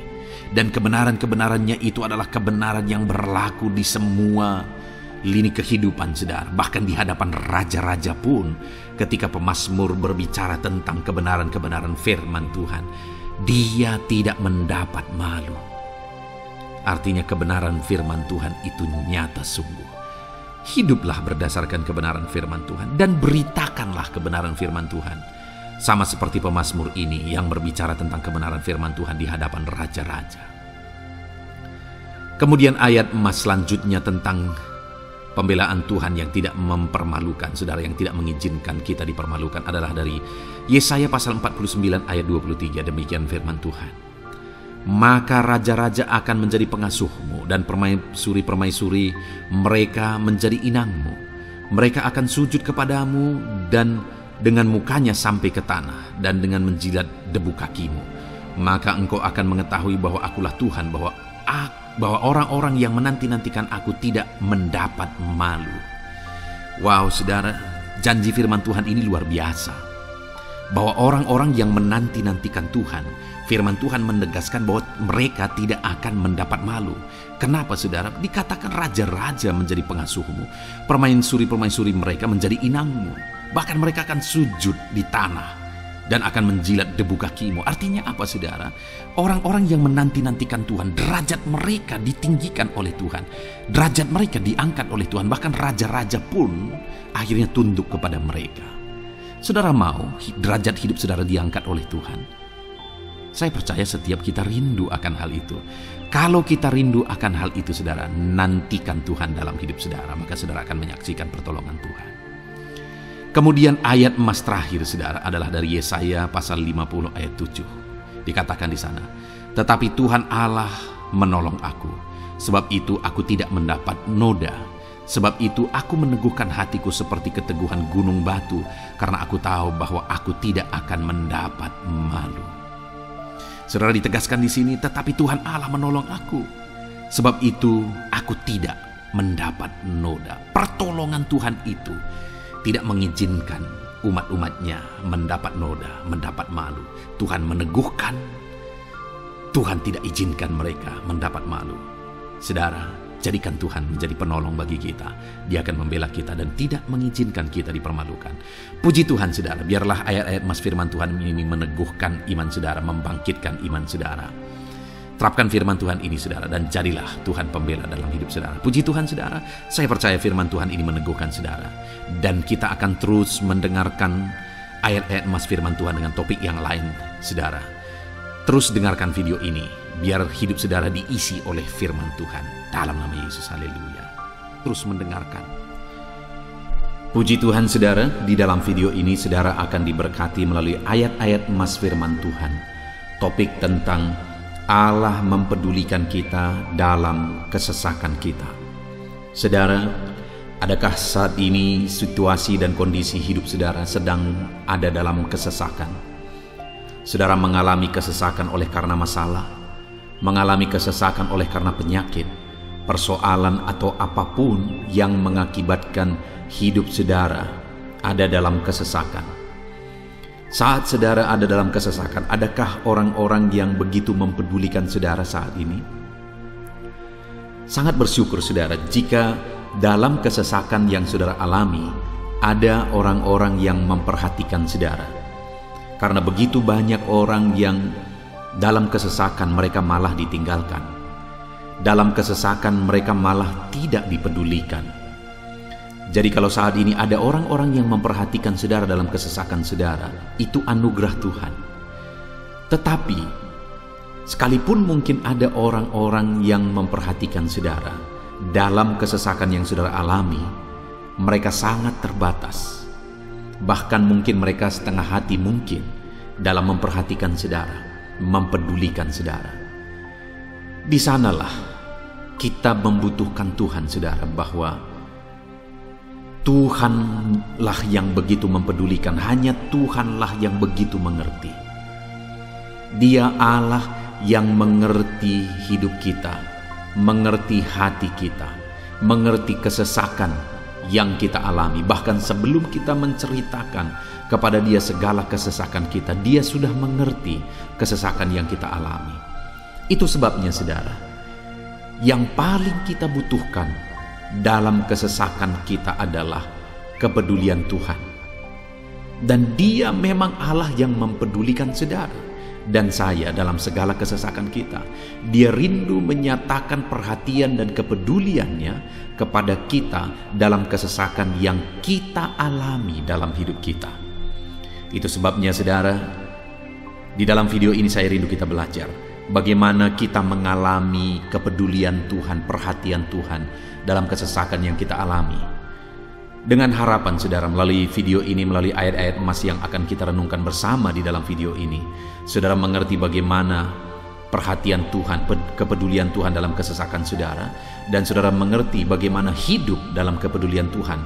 Dan kebenaran-kebenarannya itu adalah kebenaran yang berlaku di semua lini kehidupan, saudara. Bahkan di hadapan raja-raja pun, ketika pemazmur berbicara tentang kebenaran-kebenaran firman Tuhan, dia tidak mendapat malu. Artinya kebenaran firman Tuhan itu nyata sungguh. Hiduplah berdasarkan kebenaran firman Tuhan dan beritakanlah kebenaran firman Tuhan. Sama seperti pemazmur ini yang berbicara tentang kebenaran firman Tuhan di hadapan raja-raja. Kemudian ayat emas selanjutnya tentang pembelaan Tuhan yang tidak mempermalukan, saudara, yang tidak mengizinkan kita dipermalukan adalah dari Yesaya pasal 49 ayat 23. Demikian firman Tuhan. Maka raja-raja akan menjadi pengasuhmu, dan permaisuri-permaisuri mereka menjadi inangmu. Mereka akan sujud kepadamu dan dengan mukanya sampai ke tanah, dan dengan menjilat debu kakimu. maka engkau akan mengetahui bahwa akulah Tuhan, bahwa orang-orang yang menanti-nantikan aku tidak mendapat malu. Wow, saudara, janji firman Tuhan ini luar biasa. Bahwa orang-orang yang menanti-nantikan Tuhan, firman Tuhan menegaskan bahwa mereka tidak akan mendapat malu. Kenapa, saudara? Dikatakan raja-raja menjadi pengasuhmu, permaisuri-permaisuri mereka menjadi inangmu. Bahkan mereka akan sujud di tanah dan akan menjilat debu kakimu. Artinya apa, saudara? Orang-orang yang menanti-nantikan Tuhan, derajat mereka ditinggikan oleh Tuhan. Derajat mereka diangkat oleh Tuhan. Bahkan raja-raja pun akhirnya tunduk kepada mereka. Saudara mau derajat hidup saudara diangkat oleh Tuhan? Saya percaya setiap kita rindu akan hal itu. Kalau kita rindu akan hal itu, saudara, nantikan Tuhan dalam hidup saudara, maka saudara akan menyaksikan pertolongan Tuhan. Kemudian ayat emas terakhir, saudara, adalah dari Yesaya pasal 50 ayat 7. Dikatakan di sana, tetapi Tuhan Allah menolong aku, sebab itu aku tidak mendapat noda. Sebab itu aku meneguhkan hatiku seperti keteguhan gunung batu, karena aku tahu bahwa aku tidak akan mendapat malu. Saudara, ditegaskan di sini, tetapi Tuhan Allah menolong aku, sebab itu aku tidak mendapat noda. Pertolongan Tuhan itu tidak mengizinkan umat-umatnya mendapat noda, mendapat malu. Tuhan meneguhkan, Tuhan tidak izinkan mereka mendapat malu. Saudara, jadikan Tuhan menjadi penolong bagi kita. Dia akan membela kita dan tidak mengizinkan kita dipermalukan. Puji Tuhan, saudara, biarlah ayat-ayat emas firman Tuhan ini meneguhkan iman saudara, membangkitkan iman saudara. Terapkan firman Tuhan ini, saudara, dan jadilah Tuhan pembela dalam hidup saudara. Puji Tuhan, saudara, saya percaya firman Tuhan ini meneguhkan saudara. Dan kita akan terus mendengarkan ayat-ayat emas firman Tuhan dengan topik yang lain, saudara. Terus dengarkan video ini, biar hidup saudara diisi oleh firman Tuhan. Dalam nama Yesus, haleluya. Terus mendengarkan. Puji Tuhan, saudara, di dalam video ini saudara akan diberkati melalui ayat-ayat emas firman Tuhan. Topik tentang Allah mempedulikan kita dalam kesesakan kita. Saudara, adakah saat ini situasi dan kondisi hidup saudara sedang ada dalam kesesakan? Saudara mengalami kesesakan oleh karena masalah, mengalami kesesakan oleh karena penyakit, persoalan atau apapun yang mengakibatkan hidup saudara ada dalam kesesakan. Saat saudara ada dalam kesesakan, adakah orang-orang yang begitu mempedulikan saudara saat ini? Sangat bersyukur, saudara, jika dalam kesesakan yang saudara alami, ada orang-orang yang memperhatikan saudara. Karena begitu banyak orang yang dalam kesesakan mereka malah ditinggalkan. Dalam kesesakan mereka malah tidak dipedulikan. Jadi kalau saat ini ada orang-orang yang memperhatikan saudara dalam kesesakan saudara, itu anugerah Tuhan. Tetapi, sekalipun mungkin ada orang-orang yang memperhatikan saudara dalam kesesakan yang saudara alami, mereka sangat terbatas. Bahkan mungkin mereka setengah hati mungkin dalam memperhatikan saudara, mempedulikan saudara. Di sanalah kita membutuhkan Tuhan, saudara, bahwa Tuhanlah yang begitu mempedulikan, hanya Tuhanlah yang begitu mengerti. Dia Allah yang mengerti hidup kita, mengerti hati kita, mengerti kesesakan yang kita alami. Bahkan sebelum kita menceritakan kepada Dia segala kesesakan kita, Dia sudah mengerti kesesakan yang kita alami. Itu sebabnya, saudara, yang paling kita butuhkan dalam kesesakan kita adalah kepedulian Tuhan. Dan Dia memang Allah yang mempedulikan saudara dan saya dalam segala kesesakan kita. Dia rindu menyatakan perhatian dan kepeduliannya kepada kita dalam kesesakan yang kita alami dalam hidup kita. Itu sebabnya, saudara, di dalam video ini saya rindu kita belajar bagaimana kita mengalami kepedulian Tuhan, perhatian Tuhan dalam kesesakan yang kita alami. Dengan harapan, saudara, melalui video ini, melalui ayat-ayat emas yang akan kita renungkan bersama di dalam video ini, saudara mengerti bagaimana perhatian Tuhan, kepedulian Tuhan dalam kesesakan saudara, dan saudara mengerti bagaimana hidup dalam kepedulian Tuhan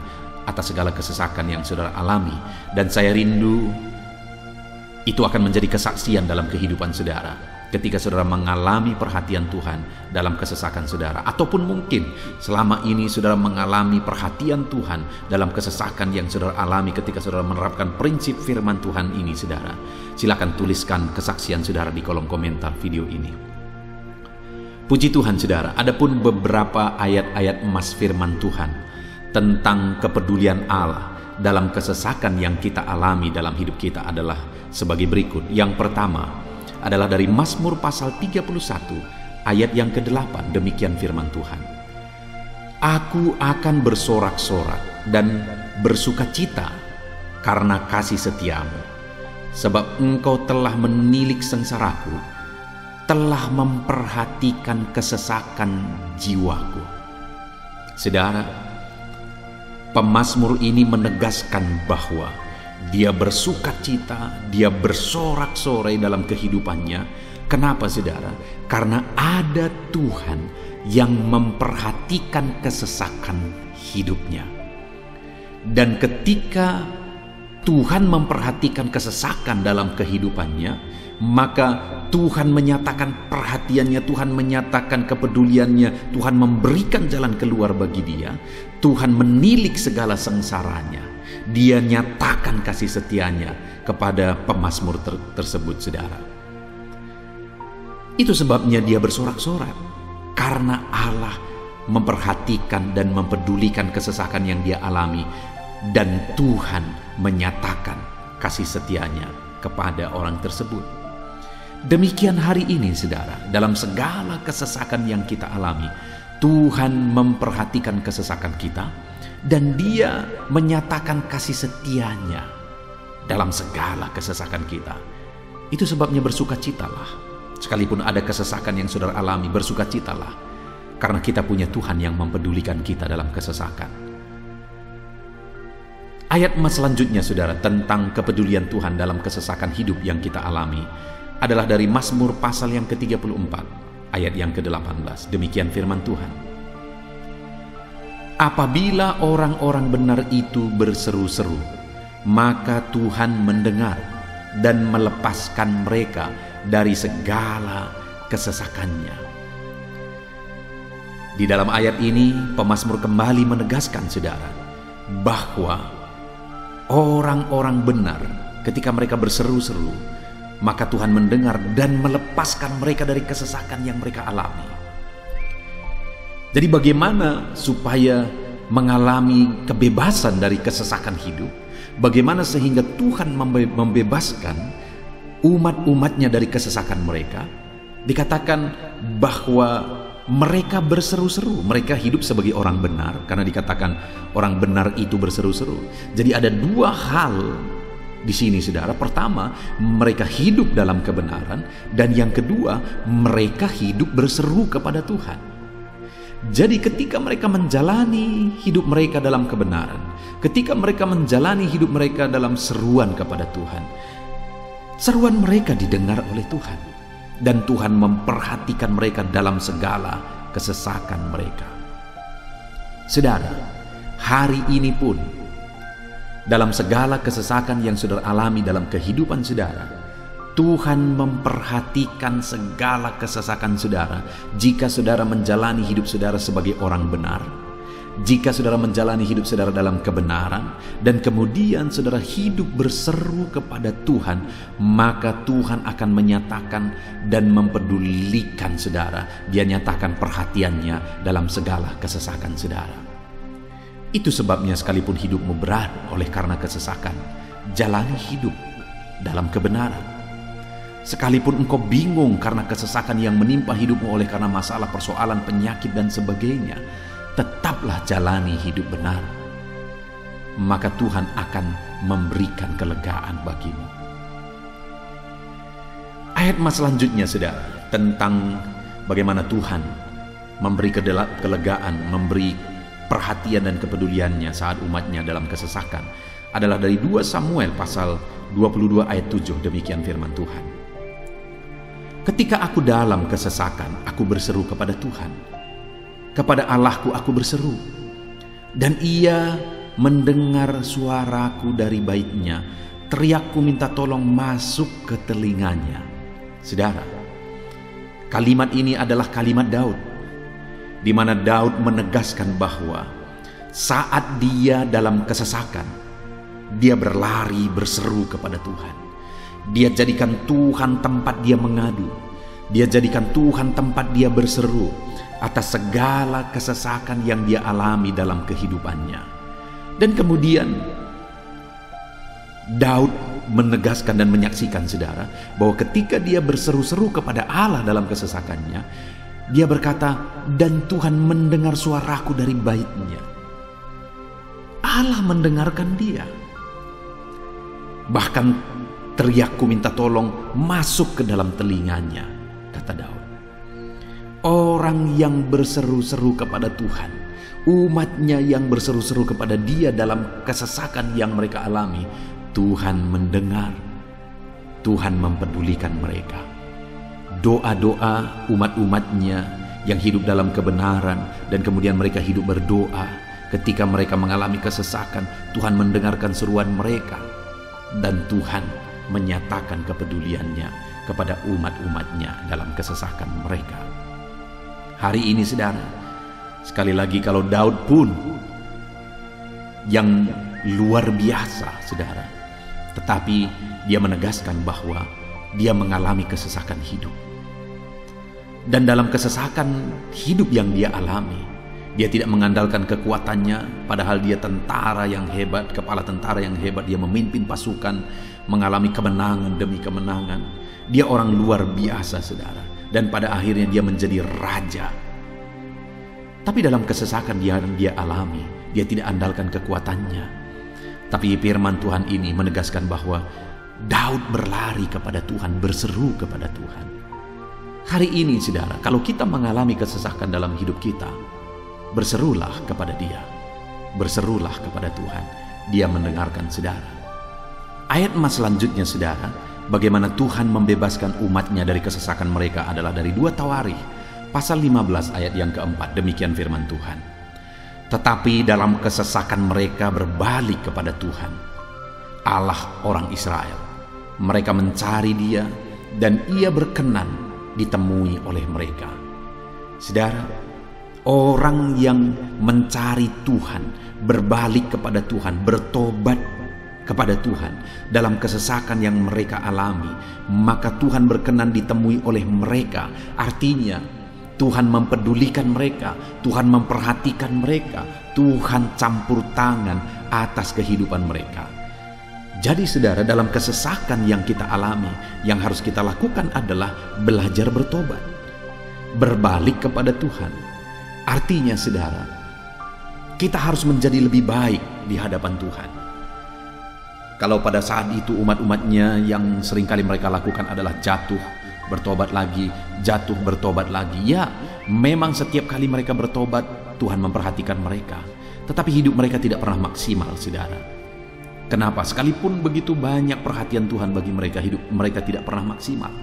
atas segala kesesakan yang saudara alami. Dan saya rindu Itu akan menjadi kesaksian dalam kehidupan saudara ketika saudara mengalami perhatian Tuhan dalam kesesakan saudara, ataupun mungkin selama ini saudara mengalami perhatian Tuhan dalam kesesakan yang saudara alami ketika saudara menerapkan prinsip firman Tuhan ini. Saudara, silakan tuliskan kesaksian saudara di kolom komentar video ini. Puji Tuhan saudara, adapun beberapa ayat-ayat emas firman Tuhan tentang kepedulian Allah dalam kesesakan yang kita alami dalam hidup kita adalah sebagai berikut. Yang pertama adalah dari Mazmur pasal 31 ayat yang ke-8. Demikian firman Tuhan. Aku akan bersorak-sorak dan bersukacita karena kasih setiamu, sebab engkau telah menilik sengsaraku, telah memperhatikan kesesakan jiwaku. Saudara, pemazmur ini menegaskan bahwa dia bersukacita, dia bersorak-sorai dalam kehidupannya. Kenapa saudara? Karena ada Tuhan yang memperhatikan kesesakan hidupnya. Dan ketika Tuhan memperhatikan kesesakan dalam kehidupannya, maka Tuhan menyatakan perhatiannya, Tuhan menyatakan kepeduliannya, Tuhan memberikan jalan keluar bagi dia, Tuhan menilik segala sengsaranya. Dia nyatakan kasih setianya kepada pemazmur tersebut saudara. Itu sebabnya dia bersorak-sorak, karena Allah memperhatikan dan mempedulikan kesesakan yang dia alami, dan Tuhan menyatakan kasih setianya kepada orang tersebut. Demikian hari ini saudara, dalam segala kesesakan yang kita alami, Tuhan memperhatikan kesesakan kita dan Dia menyatakan kasih setianya dalam segala kesesakan kita. Itu sebabnya bersukacitalah. Sekalipun ada kesesakan yang saudara alami, bersukacitalah, karena kita punya Tuhan yang mempedulikan kita dalam kesesakan. Ayat emas selanjutnya saudara tentang kepedulian Tuhan dalam kesesakan hidup yang kita alami adalah dari Mazmur pasal yang ke-34 ayat yang ke-18. Demikian firman Tuhan. Apabila orang-orang benar itu berseru-seru, maka Tuhan mendengar dan melepaskan mereka dari segala kesesakannya. Di dalam ayat ini pemazmur kembali menegaskan saudara bahwa orang-orang benar ketika mereka berseru-seru, maka Tuhan mendengar dan melepaskan mereka dari kesesakan yang mereka alami. Jadi bagaimana supaya mengalami kebebasan dari kesesakan hidup? Bagaimana sehingga Tuhan membebaskan umat-umatnya dari kesesakan mereka? Dikatakan bahwa mereka berseru-seru, mereka hidup sebagai orang benar, karena dikatakan orang benar itu berseru-seru. Jadi ada dua hal di sini saudara. Pertama, mereka hidup dalam kebenaran, dan yang kedua, mereka hidup berseru kepada Tuhan. Jadi ketika mereka menjalani hidup mereka dalam kebenaran, ketika mereka menjalani hidup mereka dalam seruan kepada Tuhan, seruan mereka didengar oleh Tuhan, dan Tuhan memperhatikan mereka dalam segala kesesakan mereka. Saudara, hari ini pun dalam segala kesesakan yang saudara alami dalam kehidupan saudara, Tuhan memperhatikan segala kesesakan saudara. Jika saudara menjalani hidup saudara sebagai orang benar, jika saudara menjalani hidup saudara dalam kebenaran, dan kemudian saudara hidup berseru kepada Tuhan, maka Tuhan akan menyatakan dan mempedulikan saudara. Dia nyatakan perhatiannya dalam segala kesesakan saudara. Itu sebabnya sekalipun hidupmu berat oleh karena kesesakan, jalani hidup dalam kebenaran. Sekalipun engkau bingung karena kesesakan yang menimpa hidupmu oleh karena masalah, persoalan, penyakit dan sebagainya, tetaplah jalani hidup benar. Maka Tuhan akan memberikan kelegaan bagimu. Ayat mas selanjutnya saudara tentang bagaimana Tuhan memberi kelegaan, memberi perhatian dan kepeduliannya saat umatnya dalam kesesakan adalah dari 2 Samuel pasal 22 ayat 7. Demikian firman Tuhan. Ketika aku dalam kesesakan, aku berseru kepada Tuhan. Kepada Allahku aku berseru, dan Ia mendengar suaraku dari baitnya, teriakku minta tolong masuk ke telinganya. Saudara, kalimat ini adalah kalimat Daud, di mana Daud menegaskan bahwa saat dia dalam kesesakan, dia berlari berseru kepada Tuhan. Dia jadikan Tuhan tempat dia mengadu. Dia jadikan Tuhan tempat dia berseru atas segala kesesakan yang dia alami dalam kehidupannya. Dan kemudian Daud menegaskan dan menyaksikan, saudara, bahwa ketika dia berseru-seru kepada Allah dalam kesesakannya, dia berkata, dan Tuhan mendengar suaraku dari baitnya. Allah mendengarkan dia. Bahkan teriakku minta tolong masuk ke dalam telinganya, kata Daud. Orang yang berseru-seru kepada Tuhan, umatnya yang berseru-seru kepada dia dalam kesesakan yang mereka alami, Tuhan mendengar, Tuhan mempedulikan mereka. Doa-doa umat-umatnya yang hidup dalam kebenaran, dan kemudian mereka hidup berdoa ketika mereka mengalami kesesakan, Tuhan mendengarkan seruan mereka, dan Tuhan menyatakan kepeduliannya kepada umat-umatnya dalam kesesakan mereka. Hari ini, saudara, sekali lagi, kalau Daud pun yang luar biasa, saudara, tetapi dia menegaskan bahwa dia mengalami kesesakan hidup. Dan dalam kesesakan hidup yang dia alami, dia tidak mengandalkan kekuatannya, padahal dia tentara yang hebat, kepala tentara yang hebat. Dia memimpin pasukan, mengalami kemenangan demi kemenangan. Dia orang luar biasa, saudara. Dan pada akhirnya dia menjadi raja. Tapi dalam kesesakan yang dia alami, dia tidak andalkan kekuatannya. Tapi firman Tuhan ini menegaskan bahwa Daud berlari kepada Tuhan, berseru kepada Tuhan. Hari ini, saudara, kalau kita mengalami kesesakan dalam hidup kita, berserulah kepada Dia, berserulah kepada Tuhan. Dia mendengarkan, saudara. Ayat emas selanjutnya, saudara, bagaimana Tuhan membebaskan umatnya dari kesesakan mereka adalah dari 2 Tawarikh pasal 15 ayat yang keempat. Demikian firman Tuhan. Tetapi dalam kesesakan mereka berbalik kepada Tuhan, Allah orang Israel. Mereka mencari Dia, dan Ia berkenan ditemui oleh mereka. Saudara, orang yang mencari Tuhan, berbalik kepada Tuhan, bertobat kepada Tuhan dalam kesesakan yang mereka alami, maka Tuhan berkenan ditemui oleh mereka. Artinya Tuhan mempedulikan mereka, Tuhan memperhatikan mereka, Tuhan campur tangan atas kehidupan mereka. Jadi, saudara, dalam kesesakan yang kita alami, yang harus kita lakukan adalah belajar bertobat, berbalik kepada Tuhan. Artinya, saudara, kita harus menjadi lebih baik di hadapan Tuhan. Kalau pada saat itu umat-umatnya yang seringkali mereka lakukan adalah jatuh, bertobat lagi, jatuh, bertobat lagi. Ya, memang setiap kali mereka bertobat, Tuhan memperhatikan mereka. Tetapi hidup mereka tidak pernah maksimal, saudara. Kenapa? Sekalipun begitu banyak perhatian Tuhan bagi mereka, hidup mereka tidak pernah maksimal.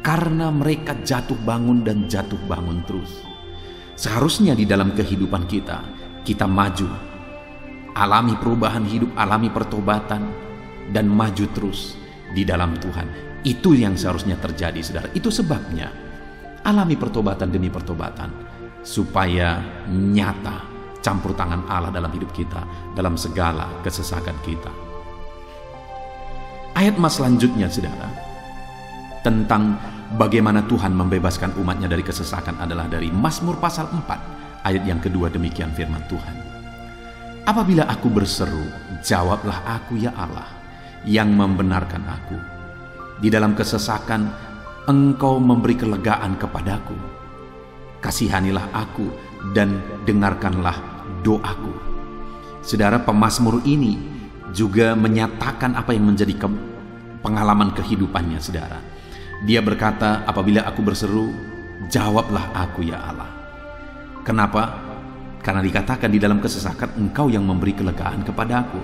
Karena mereka jatuh bangun dan jatuh bangun terus. Seharusnya di dalam kehidupan kita, kita maju, alami perubahan hidup, alami pertobatan, dan maju terus di dalam Tuhan. Itu yang seharusnya terjadi, saudara. Itu sebabnya alami pertobatan demi pertobatan, supaya nyata campur tangan Allah dalam hidup kita, dalam segala kesesakan kita. Ayat emas selanjutnya, saudara, tentang bagaimana Tuhan membebaskan umatnya dari kesesakan adalah dari Mazmur pasal 4 ayat yang kedua. Demikian firman Tuhan. Apabila aku berseru, jawablah aku ya Allah, yang membenarkan aku. Di dalam kesesakan, Engkau memberi kelegaan kepadaku. Kasihanilah aku dan dengarkanlah doaku. Saudara, pemazmur ini juga menyatakan apa yang menjadi pengalaman kehidupannya, saudara. Dia berkata, apabila aku berseru, jawablah aku ya Allah. Kenapa? Karena dikatakan di dalam kesesakan, Engkau yang memberi kelegaan kepadaku.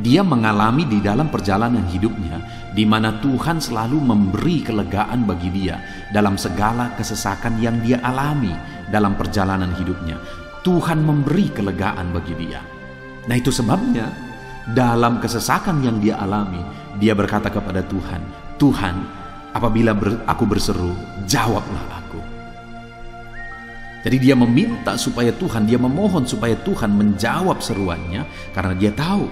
Dia mengalami di dalam perjalanan hidupnya, di mana Tuhan selalu memberi kelegaan bagi dia dalam segala kesesakan yang dia alami dalam perjalanan hidupnya. Tuhan memberi kelegaan bagi dia. Nah, itu sebabnya dalam kesesakan yang dia alami, dia berkata kepada Tuhan, Tuhan, apabila aku berseru, jawablah aku. Jadi dia meminta supaya Tuhan, dia memohon supaya Tuhan menjawab seruannya, karena dia tahu,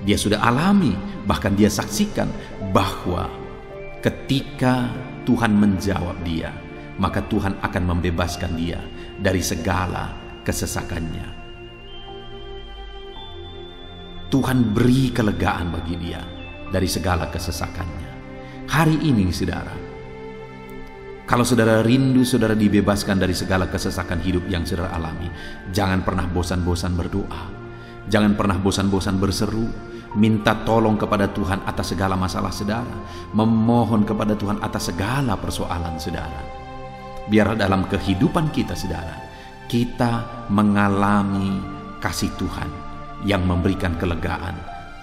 dia sudah alami, bahkan dia saksikan bahwa ketika Tuhan menjawab dia, maka Tuhan akan membebaskan dia dari segala kesesakannya. Tuhan beri kelegaan bagi dia dari segala kesesakannya. Hari ini saudara, kalau saudara rindu saudara dibebaskan dari segala kesesakan hidup yang saudara alami, jangan pernah bosan-bosan berdoa. Jangan pernah bosan-bosan berseru, minta tolong kepada Tuhan atas segala masalah saudara, memohon kepada Tuhan atas segala persoalan saudara. Biar dalam kehidupan kita saudara, kita mengalami kasih Tuhan yang memberikan kelegaan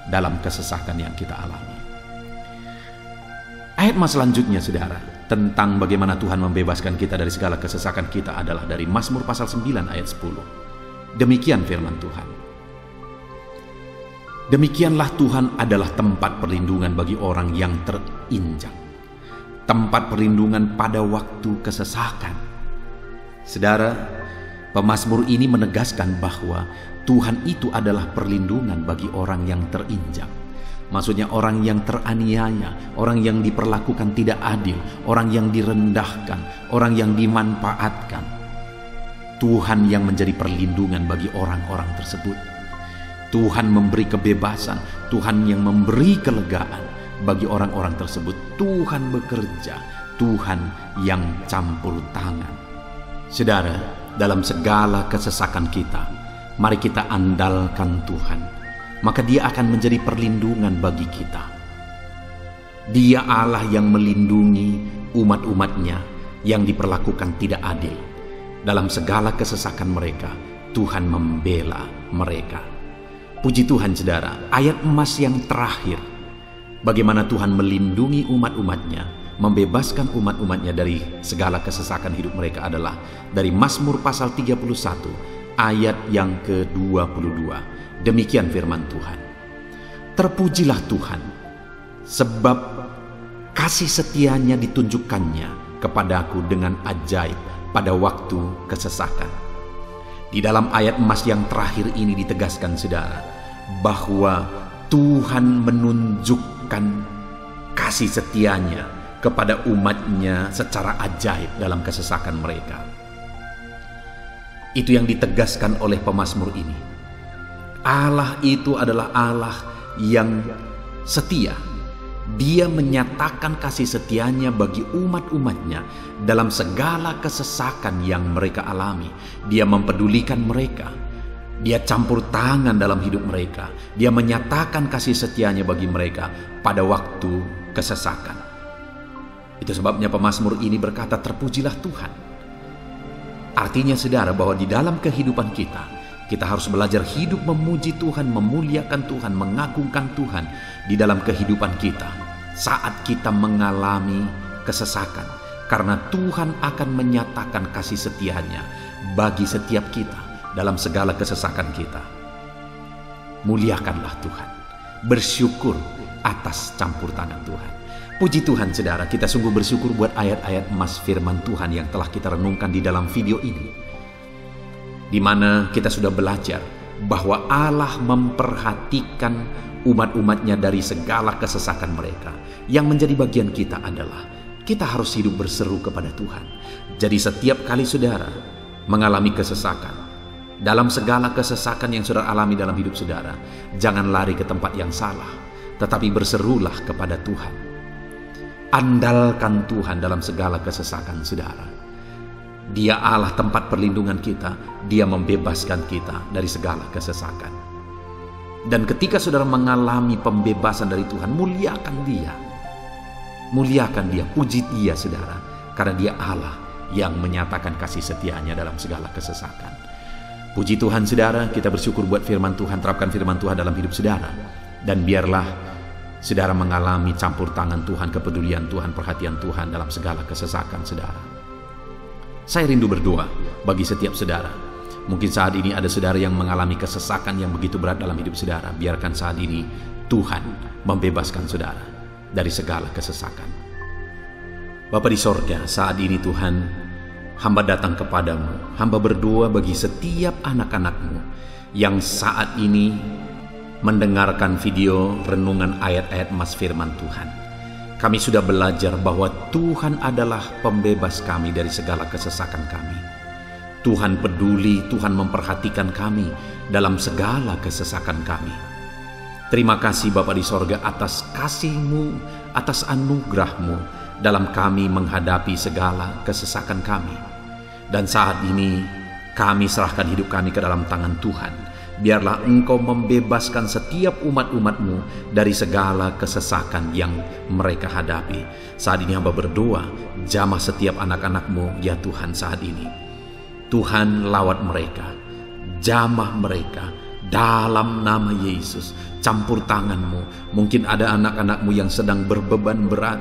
dalam kesesakan yang kita alami. Ayat mas selanjutnya saudara, tentang bagaimana Tuhan membebaskan kita dari segala kesesakan kita adalah dari Mazmur pasal 9 ayat 10. Demikian firman Tuhan. Demikianlah Tuhan adalah tempat perlindungan bagi orang yang terinjak, tempat perlindungan pada waktu kesesakan. Saudara, pemazmur ini menegaskan bahwa Tuhan itu adalah perlindungan bagi orang yang terinjak. Maksudnya orang yang teraniaya, orang yang diperlakukan tidak adil, orang yang direndahkan, orang yang dimanfaatkan. Tuhan yang menjadi perlindungan bagi orang-orang tersebut. Tuhan memberi kebebasan, Tuhan yang memberi kelegaan bagi orang-orang tersebut. Tuhan bekerja, Tuhan yang campur tangan. Saudara, dalam segala kesesakan kita, mari kita andalkan Tuhan, maka Dia akan menjadi perlindungan bagi kita. Dia Allah yang melindungi umat-umatnya yang diperlakukan tidak adil. Dalam segala kesesakan mereka, Tuhan membela mereka. Puji Tuhan saudara, ayat emas yang terakhir, bagaimana Tuhan melindungi umat-umatnya, membebaskan umat-umatnya dari segala kesesakan hidup mereka adalah dari Mazmur pasal 31 ayat yang ke-22. Demikian firman Tuhan. Terpujilah Tuhan, sebab kasih setianya ditunjukkannya kepadaku dengan ajaib pada waktu kesesakan. Di dalam ayat emas yang terakhir ini ditegaskan saudara, bahwa Tuhan menunjukkan kasih setianya kepada umatnya secara ajaib dalam kesesakan mereka. Itu yang ditegaskan oleh pemazmur ini. Allah itu adalah Allah yang setia. Dia menyatakan kasih setianya bagi umat-umatnya dalam segala kesesakan yang mereka alami. Dia mempedulikan mereka. Dia campur tangan dalam hidup mereka. Dia menyatakan kasih setianya bagi mereka pada waktu kesesakan. Itu sebabnya pemazmur ini berkata, terpujilah Tuhan. Artinya saudara, bahwa di dalam kehidupan kita harus belajar hidup memuji Tuhan, memuliakan Tuhan, mengagungkan Tuhan di dalam kehidupan kita saat kita mengalami kesesakan. Karena Tuhan akan menyatakan kasih setianya bagi setiap kita dalam segala kesesakan kita. Muliakanlah Tuhan, bersyukur atas campur tangan Tuhan. Puji Tuhan saudara, kita sungguh bersyukur buat ayat-ayat emas firman Tuhan yang telah kita renungkan di dalam video ini, di mana kita sudah belajar bahwa Allah memperhatikan umat-umatnya dari segala kesesakan mereka. Yang menjadi bagian kita adalah kita harus hidup berseru kepada Tuhan. Jadi setiap kali saudara mengalami kesesakan, dalam segala kesesakan yang saudara alami dalam hidup saudara, jangan lari ke tempat yang salah, tetapi berserulah kepada Tuhan. Andalkan Tuhan dalam segala kesesakan saudara. Dia Allah tempat perlindungan kita. Dia membebaskan kita dari segala kesesakan. Dan ketika saudara mengalami pembebasan dari Tuhan, muliakan Dia. Muliakan Dia, puji Dia saudara. Karena Dia Allah yang menyatakan kasih setianya dalam segala kesesakan. Puji Tuhan saudara, kita bersyukur buat firman Tuhan. Terapkan firman Tuhan dalam hidup saudara. Dan biarlah saudara mengalami campur tangan Tuhan, kepedulian Tuhan, perhatian Tuhan dalam segala kesesakan saudara. Saya rindu berdoa bagi setiap saudara, Mungkin saat ini ada saudara yang mengalami kesesakan yang begitu berat dalam hidup saudara. Biarkan saat ini Tuhan membebaskan saudara dari segala kesesakan. Bapa di sorga, saat ini Tuhan, hamba datang kepadamu. Hamba berdoa bagi setiap anak-anakmu yang saat ini mendengarkan video renungan ayat-ayat emas firman Tuhan. Kami sudah belajar bahwa Tuhan adalah pembebas kami dari segala kesesakan kami. Tuhan peduli, Tuhan memperhatikan kami dalam segala kesesakan kami. Terima kasih Bapa di sorga atas kasih-Mu, atas anugerah-Mu dalam kami menghadapi segala kesesakan kami. Dan saat ini kami serahkan hidup kami ke dalam tangan Tuhan. Biarlah Engkau membebaskan setiap umat-umat-Mu dari segala kesesakan yang mereka hadapi. Saat ini hamba berdoa, jamah setiap anak-anak-Mu ya Tuhan saat ini. Tuhan lawat mereka, jamah mereka dalam nama Yesus. Campur tangan-Mu. Mungkin ada anak-anak-Mu yang sedang berbeban berat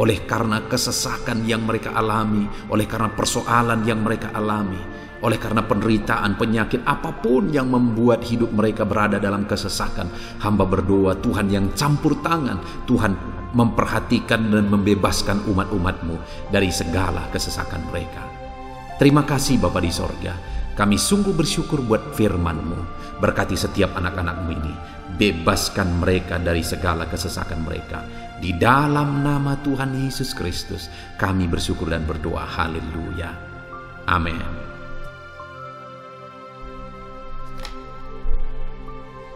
oleh karena kesesakan yang mereka alami, oleh karena persoalan yang mereka alami, oleh karena penderitaan, penyakit, apapun yang membuat hidup mereka berada dalam kesesakan. Hamba berdoa Tuhan yang campur tangan, Tuhan memperhatikan dan membebaskan umat-umat-Mu dari segala kesesakan mereka. Terima kasih Bapa di sorga. Kami sungguh bersyukur buat firman-Mu. Berkati setiap anak-anak-Mu ini. Bebaskan mereka dari segala kesesakan mereka. Di dalam nama Tuhan Yesus Kristus kami bersyukur dan berdoa. Haleluya. Amin.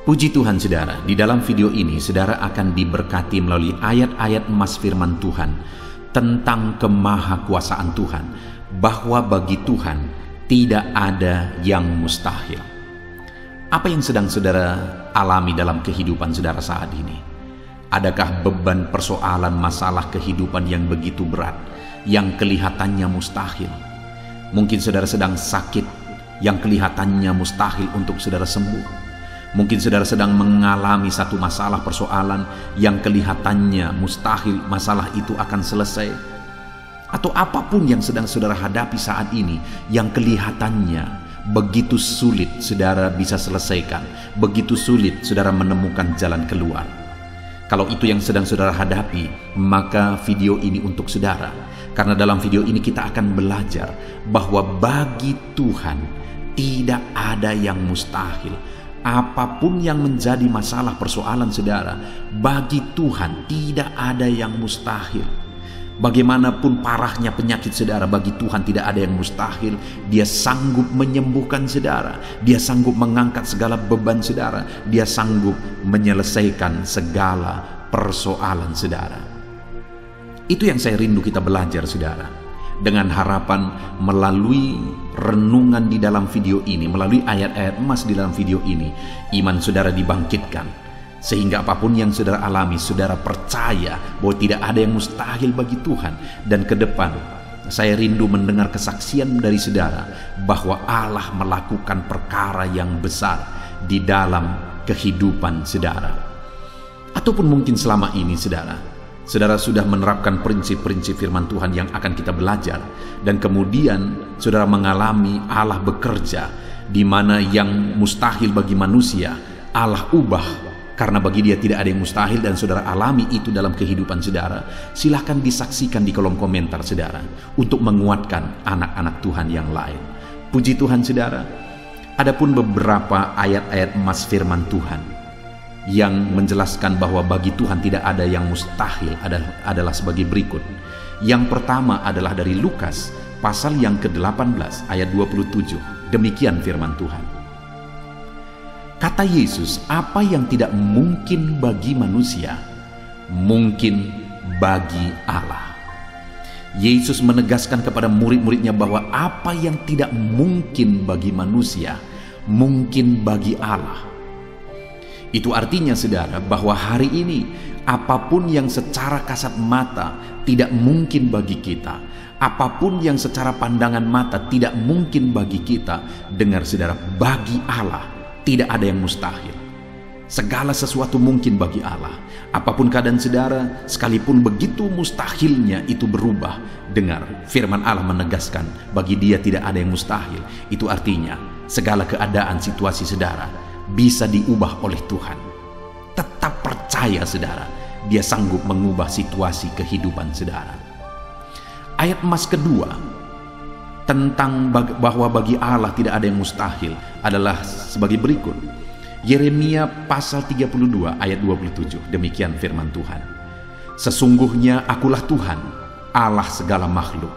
Puji Tuhan saudara, di dalam video ini saudara akan diberkati melalui ayat-ayat emas firman Tuhan tentang kemahakuasaan Tuhan, bahwa bagi Tuhan tidak ada yang mustahil. Apa yang sedang saudara alami dalam kehidupan saudara saat ini? Adakah beban, persoalan, masalah kehidupan yang begitu berat, yang kelihatannya mustahil? Mungkin saudara sedang sakit, yang kelihatannya mustahil untuk saudara sembuh. Mungkin saudara sedang mengalami satu masalah, persoalan yang kelihatannya mustahil masalah itu akan selesai. Atau apapun yang sedang saudara hadapi saat ini yang kelihatannya begitu sulit saudara bisa selesaikan, begitu sulit saudara menemukan jalan keluar. Kalau itu yang sedang saudara hadapi, maka video ini untuk saudara. Karena dalam video ini kita akan belajar bahwa bagi Tuhan tidak ada yang mustahil. Apapun yang menjadi masalah persoalan saudara, bagi Tuhan tidak ada yang mustahil. Bagaimanapun parahnya penyakit saudara, bagi Tuhan tidak ada yang mustahil. Dia sanggup menyembuhkan saudara, Dia sanggup mengangkat segala beban saudara, Dia sanggup menyelesaikan segala persoalan saudara. Itu yang saya rindu kita belajar saudara. Dengan harapan melalui renungan di dalam video ini, melalui ayat-ayat emas di dalam video ini, iman saudara dibangkitkan. Sehingga apapun yang saudara alami, saudara percaya bahwa tidak ada yang mustahil bagi Tuhan. Dan ke depan, saya rindu mendengar kesaksian dari saudara bahwa Allah melakukan perkara yang besar di dalam kehidupan saudara. Ataupun mungkin selama ini saudara sudah menerapkan prinsip-prinsip firman Tuhan yang akan kita belajar. Dan kemudian saudara mengalami Allah bekerja, di mana yang mustahil bagi manusia, Allah ubah. Karena bagi Dia tidak ada yang mustahil, dan saudara alami itu dalam kehidupan saudara. Silahkan disaksikan di kolom komentar saudara, untuk menguatkan anak-anak Tuhan yang lain. Puji Tuhan saudara. Adapun beberapa ayat-ayat emas firman Tuhan yang menjelaskan bahwa bagi Tuhan tidak ada yang mustahil adalah sebagai berikut. Yang pertama adalah dari Lukas pasal yang ke-18 ayat 27. Demikian firman Tuhan. Kata Yesus, apa yang tidak mungkin bagi manusia, mungkin bagi Allah. Yesus menegaskan kepada murid-muridnya bahwa apa yang tidak mungkin bagi manusia, mungkin bagi Allah. Itu artinya saudara, bahwa hari ini apapun yang secara kasat mata tidak mungkin bagi kita, apapun yang secara pandangan mata tidak mungkin bagi kita, dengar saudara, bagi Allah tidak ada yang mustahil. Segala sesuatu mungkin bagi Allah. Apapun keadaan saudara, sekalipun begitu mustahilnya itu berubah. Dengar, firman Allah menegaskan, bagi Dia tidak ada yang mustahil. Itu artinya segala keadaan situasi saudara bisa diubah oleh Tuhan. Tetap percaya saudara, Dia sanggup mengubah situasi kehidupan saudara. Ayat emas kedua tentang bahwa bagi Allah tidak ada yang mustahil adalah sebagai berikut. Yeremia pasal 32 ayat 27, demikian firman Tuhan. Sesungguhnya akulah Tuhan, Allah segala makhluk.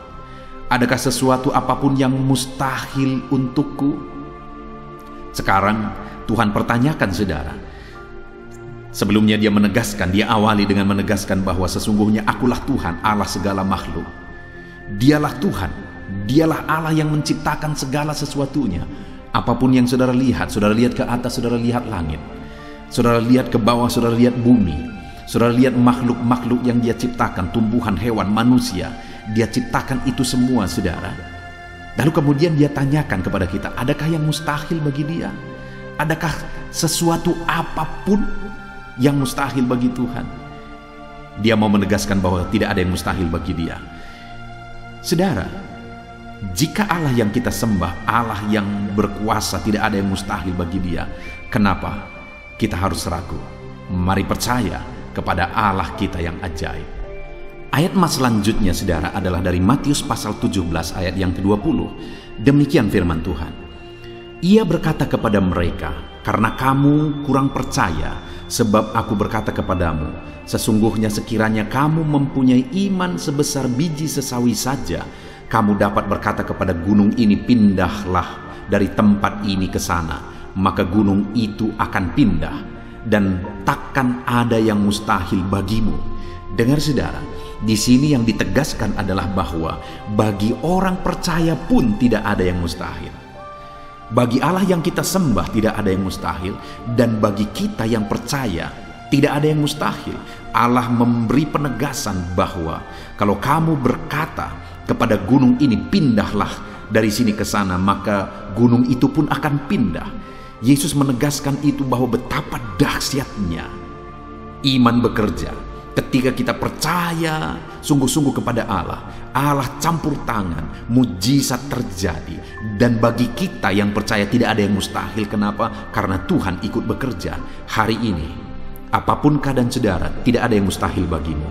Adakah sesuatu apapun yang mustahil untukku? Sekarang Tuhan pertanyakan saudara. Sebelumnya dia menegaskan, dia awali dengan menegaskan bahwa sesungguhnya akulah Tuhan, Allah segala makhluk. Dialah Tuhan, dialah Allah yang menciptakan segala sesuatunya. Apapun yang saudara lihat ke atas, saudara lihat langit, saudara lihat ke bawah, saudara lihat bumi, saudara lihat makhluk-makhluk yang Dia ciptakan, tumbuhan, hewan, manusia, Dia ciptakan itu semua saudara. Lalu kemudian Dia tanyakan kepada kita, adakah yang mustahil bagi Dia? Adakah sesuatu apapun yang mustahil bagi Tuhan? Dia mau menegaskan bahwa tidak ada yang mustahil bagi Dia. Saudara, jika Allah yang kita sembah, Allah yang berkuasa, tidak ada yang mustahil bagi Dia, kenapa kita harus ragu? Mari percaya kepada Allah kita yang ajaib. Ayat emas selanjutnya saudara adalah dari Matius pasal 17 ayat yang ke-20. Demikian firman Tuhan. Ia berkata kepada mereka, karena kamu kurang percaya, sebab aku berkata kepadamu, sesungguhnya sekiranya kamu mempunyai iman sebesar biji sesawi saja, kamu dapat berkata kepada gunung ini, pindahlah dari tempat ini ke sana, maka gunung itu akan pindah, dan takkan ada yang mustahil bagimu. Dengar saudara, di sini yang ditegaskan adalah bahwa bagi orang percaya pun tidak ada yang mustahil. Bagi Allah yang kita sembah tidak ada yang mustahil, dan bagi kita yang percaya tidak ada yang mustahil. Allah memberi penegasan bahwa kalau kamu berkata kepada gunung ini, pindahlah dari sini ke sana, maka gunung itu pun akan pindah. Yesus menegaskan itu bahwa betapa dahsyatnya iman bekerja. Ketika kita percaya sungguh-sungguh kepada Allah, Allah campur tangan, mujizat terjadi. Dan bagi kita yang percaya tidak ada yang mustahil. Kenapa? Karena Tuhan ikut bekerja. Hari ini, apapun keadaan saudara, tidak ada yang mustahil bagimu.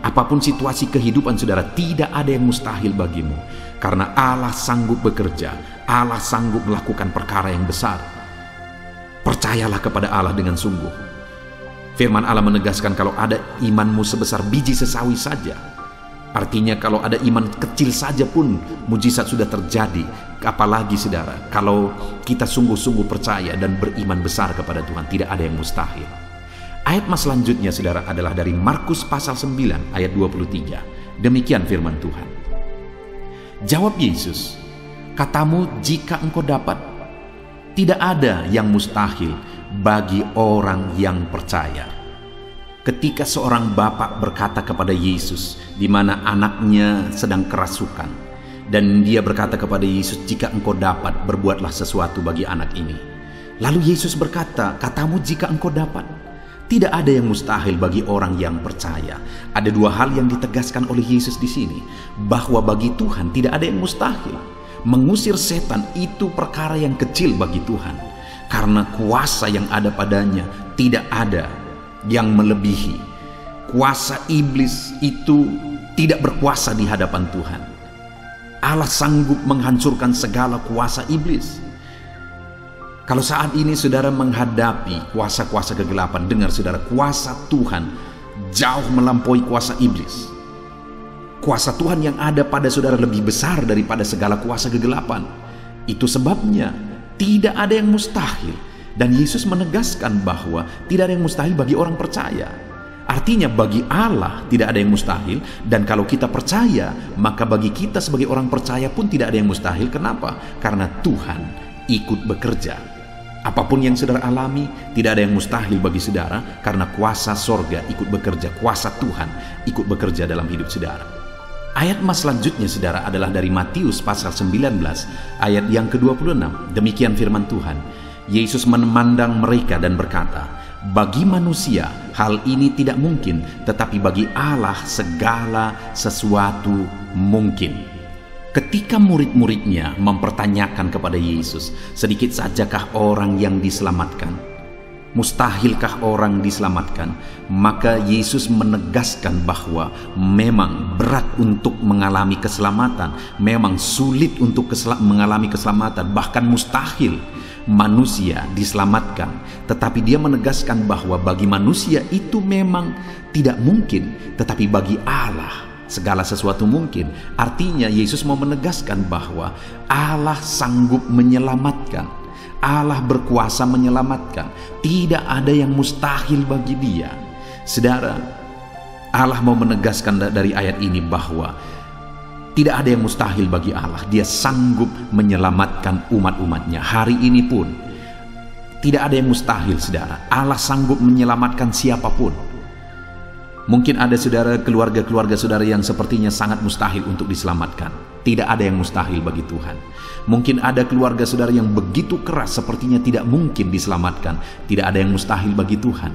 Apapun situasi kehidupan saudara, tidak ada yang mustahil bagimu. Karena Allah sanggup bekerja, Allah sanggup melakukan perkara yang besar. Percayalah kepada Allah dengan sungguh. Firman Allah menegaskan kalau ada imanmu sebesar biji sesawi saja. Artinya kalau ada iman kecil saja pun mujizat sudah terjadi. Apalagi saudara, kalau kita sungguh-sungguh percaya dan beriman besar kepada Tuhan, tidak ada yang mustahil. Ayat mas selanjutnya saudara adalah dari Markus pasal 9 ayat 23. Demikian firman Tuhan. Jawab Yesus, katamu jika engkau dapat. Tidak ada yang mustahil bagi orang yang percaya. Ketika seorang bapak berkata kepada Yesus, di mana anaknya sedang kerasukan, dan dia berkata kepada Yesus, jika engkau dapat, berbuatlah sesuatu bagi anak ini. Lalu Yesus berkata, katamu jika engkau dapat. Tidak ada yang mustahil bagi orang yang percaya. Ada dua hal yang ditegaskan oleh Yesus di sini, bahwa bagi Tuhan tidak ada yang mustahil. Mengusir setan itu perkara yang kecil bagi Tuhan, karena kuasa yang ada padanya tidak ada yang melebihi. Kuasa iblis itu tidak berkuasa di hadapan Tuhan. Allah sanggup menghancurkan segala kuasa iblis. Kalau saat ini saudara menghadapi kuasa-kuasa kegelapan, dengar saudara, kuasa Tuhan jauh melampaui kuasa iblis. Kuasa Tuhan yang ada pada saudara lebih besar daripada segala kuasa kegelapan. Itu sebabnya tidak ada yang mustahil. Dan Yesus menegaskan bahwa tidak ada yang mustahil bagi orang percaya. Artinya bagi Allah tidak ada yang mustahil. Dan kalau kita percaya, maka bagi kita sebagai orang percaya pun tidak ada yang mustahil. Kenapa? Karena Tuhan ikut bekerja. Apapun yang saudara alami, tidak ada yang mustahil bagi saudara, karena kuasa sorga ikut bekerja, kuasa Tuhan ikut bekerja dalam hidup saudara. Ayat mas selanjutnya saudara adalah dari Matius pasal 19 ayat yang ke-26. Demikian firman Tuhan. Yesus memandang mereka dan berkata, bagi manusia hal ini tidak mungkin, tetapi bagi Allah segala sesuatu mungkin. Ketika murid-muridnya mempertanyakan kepada Yesus, sedikit sajakah orang yang diselamatkan? Mustahilkah orang diselamatkan? Maka Yesus menegaskan bahwa memang berat untuk mengalami keselamatan, memang sulit untuk mengalami keselamatan, bahkan mustahil manusia diselamatkan. Tetapi dia menegaskan bahwa bagi manusia itu memang tidak mungkin, tetapi bagi Allah segala sesuatu mungkin. Artinya Yesus mau menegaskan bahwa Allah sanggup menyelamatkan, Allah berkuasa menyelamatkan. Tidak ada yang mustahil bagi Dia. Saudara, Allah mau menegaskan dari ayat ini bahwa tidak ada yang mustahil bagi Allah. Dia sanggup menyelamatkan umat-umatnya. Hari ini pun tidak ada yang mustahil, saudara. Allah sanggup menyelamatkan siapapun. Mungkin ada saudara, keluarga-keluarga saudara yang sepertinya sangat mustahil untuk diselamatkan. Tidak ada yang mustahil bagi Tuhan. Mungkin ada keluarga saudara yang begitu keras sepertinya tidak mungkin diselamatkan. Tidak ada yang mustahil bagi Tuhan.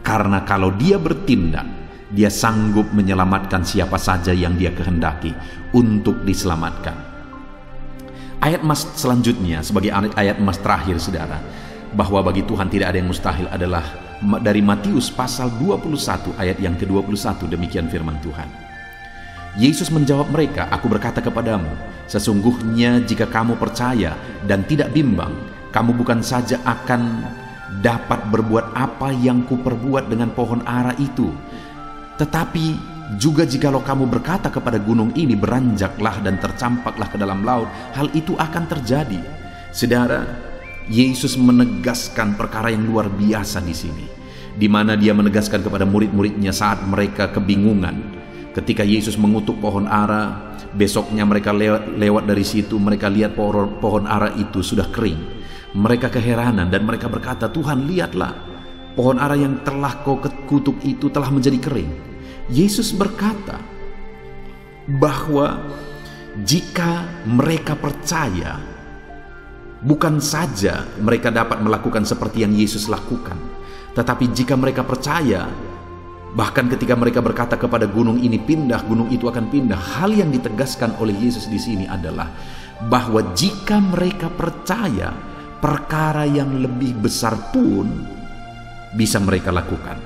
Karena kalau Dia bertindak, Dia sanggup menyelamatkan siapa saja yang Dia kehendaki untuk diselamatkan. Ayat emas selanjutnya sebagai ayat emas terakhir, saudara, bahwa bagi Tuhan tidak ada yang mustahil adalah dari Matius pasal 21 ayat yang ke-21. Demikian firman Tuhan. Yesus menjawab mereka, "Aku berkata kepadamu, sesungguhnya jika kamu percaya dan tidak bimbang, kamu bukan saja akan dapat berbuat apa yang kuperbuat dengan pohon ara itu, tetapi juga jikalau kamu berkata kepada gunung ini, beranjaklah dan tercampaklah ke dalam laut, hal itu akan terjadi." Saudara, Yesus menegaskan perkara yang luar biasa di sini, di mana Dia menegaskan kepada murid-muridnya saat mereka kebingungan. Ketika Yesus mengutuk pohon ara, besoknya mereka lewat dari situ, mereka lihat pohon ara itu sudah kering. Mereka keheranan dan mereka berkata, "Tuhan, lihatlah, pohon ara yang telah kau kutuk itu telah menjadi kering." Yesus berkata bahwa jika mereka percaya, bukan saja mereka dapat melakukan seperti yang Yesus lakukan, tetapi jika mereka percaya, bahkan ketika mereka berkata kepada gunung ini pindah, gunung itu akan pindah. Hal yang ditegaskan oleh Yesus di sini adalah bahwa jika mereka percaya, perkara yang lebih besar pun bisa mereka lakukan.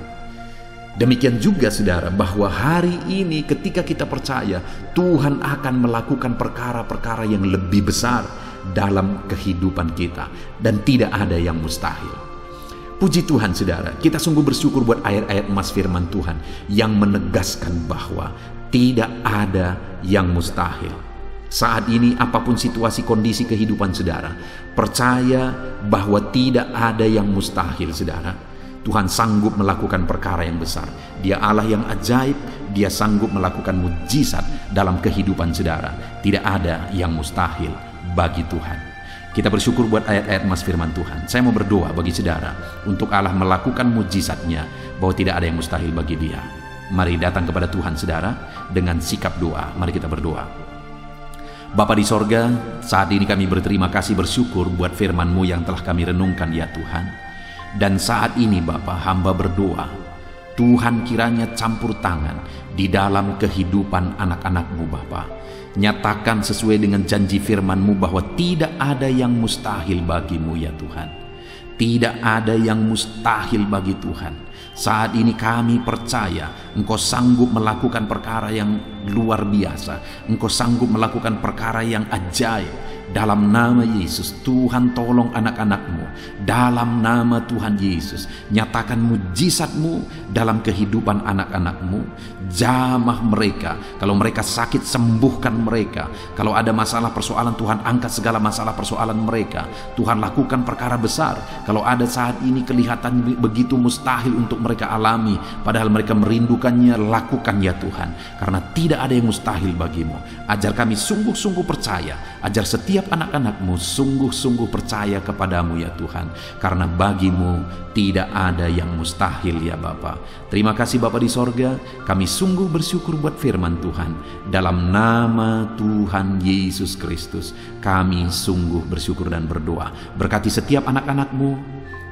Demikian juga saudara, bahwa hari ini ketika kita percaya, Tuhan akan melakukan perkara-perkara yang lebih besar dalam kehidupan kita, dan tidak ada yang mustahil. Puji Tuhan saudara, kita sungguh bersyukur buat ayat-ayat emas firman Tuhan yang menegaskan bahwa tidak ada yang mustahil. Saat ini apapun situasi kondisi kehidupan saudara, percaya bahwa tidak ada yang mustahil saudara. Tuhan sanggup melakukan perkara yang besar. Dia Allah yang ajaib, Dia sanggup melakukan mujizat dalam kehidupan saudara. Tidak ada yang mustahil bagi Tuhan. Kita bersyukur buat ayat-ayat emas firman Tuhan. Saya mau berdoa bagi saudara untuk Allah melakukan mujizatnya, bahwa tidak ada yang mustahil bagi Dia. Mari datang kepada Tuhan saudara dengan sikap doa. Mari kita berdoa. Bapa di sorga, saat ini kami berterima kasih, bersyukur buat firman-Mu yang telah kami renungkan ya Tuhan. Dan saat ini Bapa, hamba berdoa, Tuhan kiranya campur tangan di dalam kehidupan anak-anak-Mu Bapa. Nyatakan sesuai dengan janji firman-Mu bahwa tidak ada yang mustahil bagi-Mu ya Tuhan. Tidak ada yang mustahil bagi Tuhan. Saat ini kami percaya Engkau sanggup melakukan perkara yang luar biasa. Engkau sanggup melakukan perkara yang ajaib. Dalam nama Yesus, Tuhan tolong anak-anak-Mu. Dalam nama Tuhan Yesus, nyatakan mujizat-Mu dalam kehidupan anak-anak-Mu. Jamah mereka. Kalau mereka sakit, sembuhkan mereka. Kalau ada masalah persoalan, Tuhan angkat segala masalah persoalan mereka. Tuhan lakukan perkara besar. Kalau ada saat ini kelihatan begitu mustahil untuk mereka alami, padahal mereka merindukannya, lakukan ya Tuhan. Karena tidak ada yang mustahil bagi-Mu. Ajar kami sungguh-sungguh percaya. Ajar setiap anak-anak-Mu sungguh-sungguh percaya kepadamu ya Tuhan. Karena bagi-Mu tidak ada yang mustahil ya Bapa. Terima kasih Bapa di sorga. Kami sungguh bersyukur buat firman Tuhan. Dalam nama Tuhan Yesus Kristus, kami sungguh bersyukur dan berdoa. Berkati setiap anak-anak-Mu,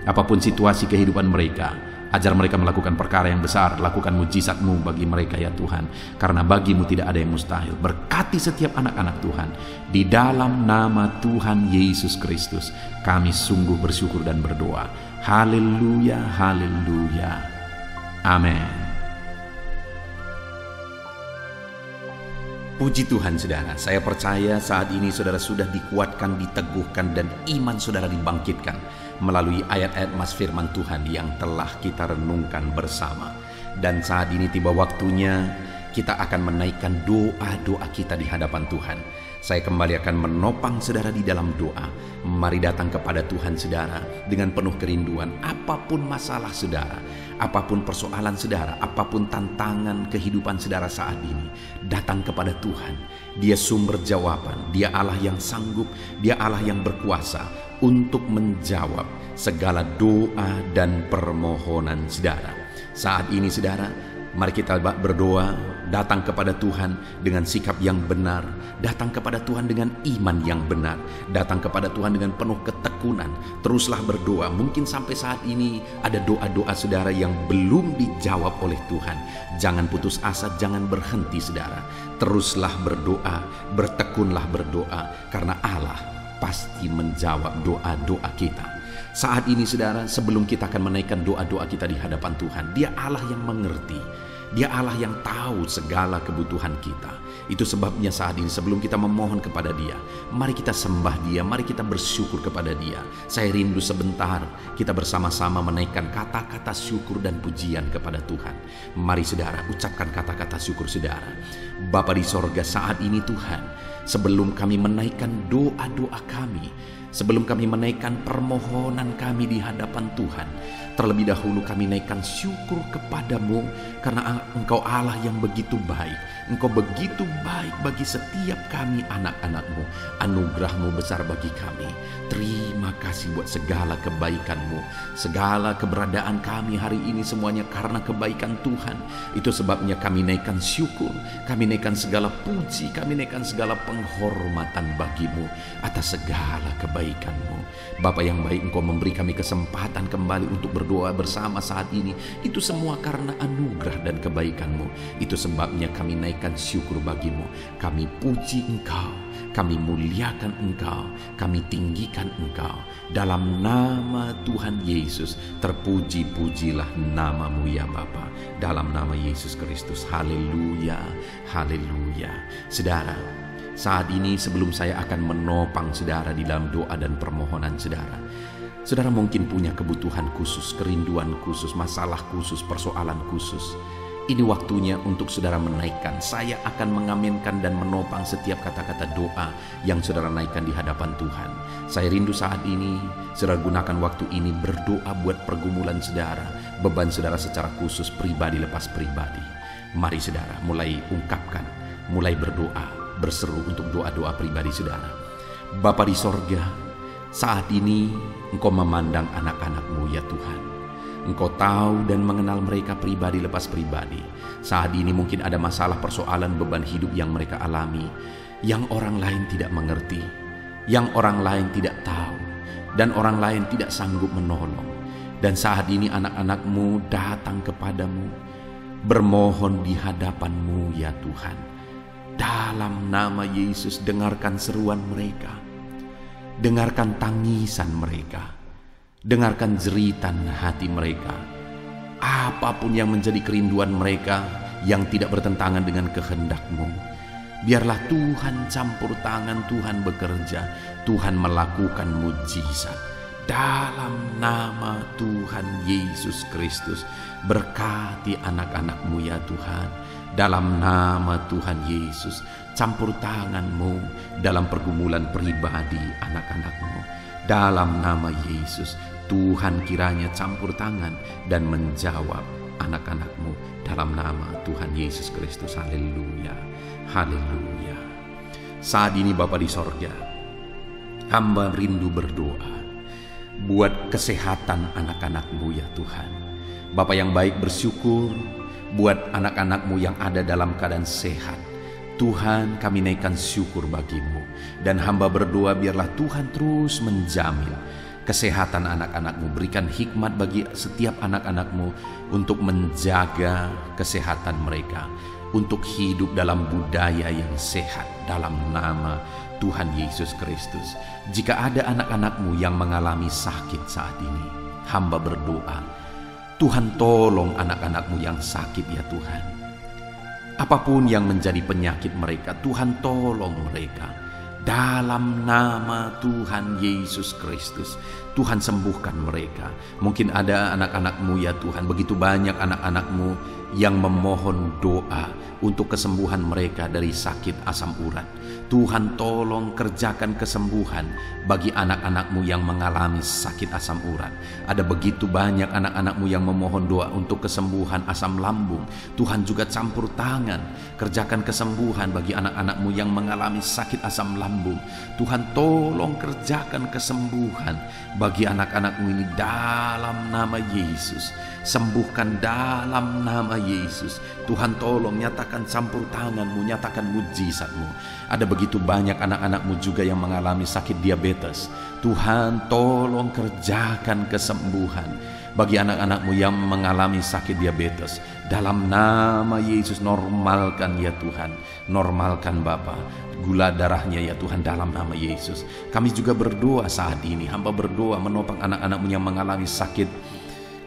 apapun situasi kehidupan mereka. Ajar mereka melakukan perkara yang besar, lakukan mujizat-Mu bagi mereka ya Tuhan. Karena bagi-Mu tidak ada yang mustahil. Berkati setiap anak-anak Tuhan. Di dalam nama Tuhan Yesus Kristus, kami sungguh bersyukur dan berdoa. Haleluya, haleluya. Amin. Puji Tuhan saudara, saya percaya saat ini saudara sudah dikuatkan, diteguhkan, dan iman saudara dibangkitkan melalui ayat-ayat mas firman Tuhan yang telah kita renungkan bersama. Dan saat ini tiba waktunya kita akan menaikkan doa-doa kita di hadapan Tuhan. Saya kembali akan menopang saudara di dalam doa. Mari datang kepada Tuhan saudara dengan penuh kerinduan. Apapun masalah saudara, apapun persoalan saudara, apapun tantangan kehidupan saudara saat ini, datang kepada Tuhan. Dia sumber jawaban, Dia Allah yang sanggup, Dia Allah yang berkuasa untuk menjawab segala doa dan permohonan saudara. Saat ini saudara, mari kita berdoa, datang kepada Tuhan dengan sikap yang benar, datang kepada Tuhan dengan iman yang benar, datang kepada Tuhan dengan penuh ketekunan. Teruslah berdoa. Mungkin sampai saat ini ada doa-doa saudara yang belum dijawab oleh Tuhan. Jangan putus asa, jangan berhenti saudara. Teruslah berdoa, bertekunlah berdoa, karena Allah pasti menjawab doa-doa kita. Saat ini saudara, sebelum kita akan menaikkan doa-doa kita di hadapan Tuhan, Dia Allah yang mengerti, Dia Allah yang tahu segala kebutuhan kita. Itu sebabnya saat ini sebelum kita memohon kepada Dia, mari kita sembah Dia, mari kita bersyukur kepada Dia. Saya rindu sebentar kita bersama-sama menaikkan kata-kata syukur dan pujian kepada Tuhan. Mari saudara, ucapkan kata-kata syukur saudara. Bapa di sorga, saat ini Tuhan, sebelum kami menaikkan doa-doa kami, sebelum kami menaikkan permohonan kami di hadapan Tuhan, terlebih dahulu kami naikkan syukur kepadamu, karena Engkau Allah yang begitu baik. Engkau begitu baik bagi setiap kami anak-anak-Mu. Anugerah-Mu besar bagi kami. Terima kasih buat segala kebaikan-Mu. Segala keberadaan kami hari ini semuanya karena kebaikan Tuhan. Itu sebabnya kami naikkan syukur, kami naikkan segala puji, kami naikkan segala penghormatan bagi-Mu atas segala kebaikan-Mu. Bapa yang baik, Engkau memberi kami kesempatan kembali untuk berdoa bersama saat ini. Itu semua karena anugerah dan kebaikan-Mu. Itu sebabnya kami naikkan syukur bagi-Mu. Kami puji Engkau, kami muliakan Engkau, kami tinggikan Engkau. Dalam nama Tuhan Yesus, terpuji-pujilah nama-Mu ya Bapa. Dalam nama Yesus Kristus. Haleluya, haleluya. Saudara, saat ini sebelum saya akan menopang saudara di dalam doa dan permohonan saudara, saudara mungkin punya kebutuhan khusus, kerinduan khusus, masalah khusus, persoalan khusus. Ini waktunya untuk saudara menaikkan. Saya akan mengaminkan dan menopang setiap kata-kata doa yang saudara naikkan di hadapan Tuhan. Saya rindu saat ini saudara gunakan waktu ini berdoa buat pergumulan saudara, beban saudara secara khusus, pribadi lepas pribadi. Mari saudara mulai ungkapkan, mulai berdoa, berseru untuk doa-doa pribadi saudara. Bapa di sorga, saat ini Engkau memandang anak-anak-Mu ya Tuhan. Engkau tahu dan mengenal mereka pribadi lepas pribadi. Saat ini mungkin ada masalah, persoalan, beban hidup yang mereka alami, yang orang lain tidak mengerti, yang orang lain tidak tahu, dan orang lain tidak sanggup menolong. Dan saat ini anak-anak-Mu datang kepadamu, bermohon di hadapan-Mu ya Tuhan. Dalam nama Yesus, dengarkan seruan mereka, dengarkan tangisan mereka, dengarkan jeritan hati mereka. Apapun yang menjadi kerinduan mereka yang tidak bertentangan dengan kehendak-Mu, biarlah Tuhan campur tangan, Tuhan bekerja, Tuhan melakukan mujizat. Dalam nama Tuhan Yesus Kristus, berkati anak-anak-Mu ya Tuhan. Dalam nama Tuhan Yesus, campur tangan-Mu dalam pergumulan pribadi anak-anak-Mu. Dalam nama Yesus, Tuhan kiranya campur tangan dan menjawab anak-anak-Mu. Dalam nama Tuhan Yesus Kristus. Haleluya, haleluya. Saat ini Bapa di sorga, hamba rindu berdoa buat kesehatan anak-anak-Mu ya Tuhan. Bapa yang baik, bersyukur buat anak-anak-Mu yang ada dalam keadaan sehat. Tuhan, kami naikkan syukur bagi-Mu. Dan hamba berdoa biarlah Tuhan terus menjamin kesehatan anak-anakmu. Berikan hikmat bagi setiap anak-anakmu untuk menjaga kesehatan mereka, untuk hidup dalam budaya yang sehat dalam nama Tuhan Yesus Kristus. Jika ada anak-anakmu yang mengalami sakit saat ini, hamba berdoa, Tuhan tolong anak-anakmu yang sakit ya Tuhan. Apapun yang menjadi penyakit mereka, Tuhan tolong mereka. Dalam nama Tuhan Yesus Kristus, Tuhan sembuhkan mereka. Mungkin ada anak-anakmu ya Tuhan, begitu banyak anak-anakmu yang memohon doa untuk kesembuhan mereka dari sakit asam urat. Tuhan tolong kerjakan kesembuhan bagi anak-anakmu yang mengalami sakit asam urat. Ada begitu banyak anak-anakmu yang memohon doa untuk kesembuhan asam lambung. Tuhan juga campur tangan, kerjakan kesembuhan bagi anak-anakmu yang mengalami sakit asam lambung. Tuhan tolong kerjakan kesembuhan bagi anak-anakmu ini dalam nama Yesus. Sembuhkan dalam nama Yesus. Tuhan tolong nyatakan campur tanganmu, nyatakan mujizatmu. Ada begitu banyak anak-anakmu juga yang mengalami sakit diabetes. Tuhan tolong kerjakan kesembuhan bagi anak-anakmu yang mengalami sakit diabetes. Dalam nama Yesus, normalkan ya Tuhan, normalkan Bapa gula darahnya ya Tuhan dalam nama Yesus. Kami juga berdoa saat ini, hamba berdoa menopang anak-anakmu yang mengalami sakit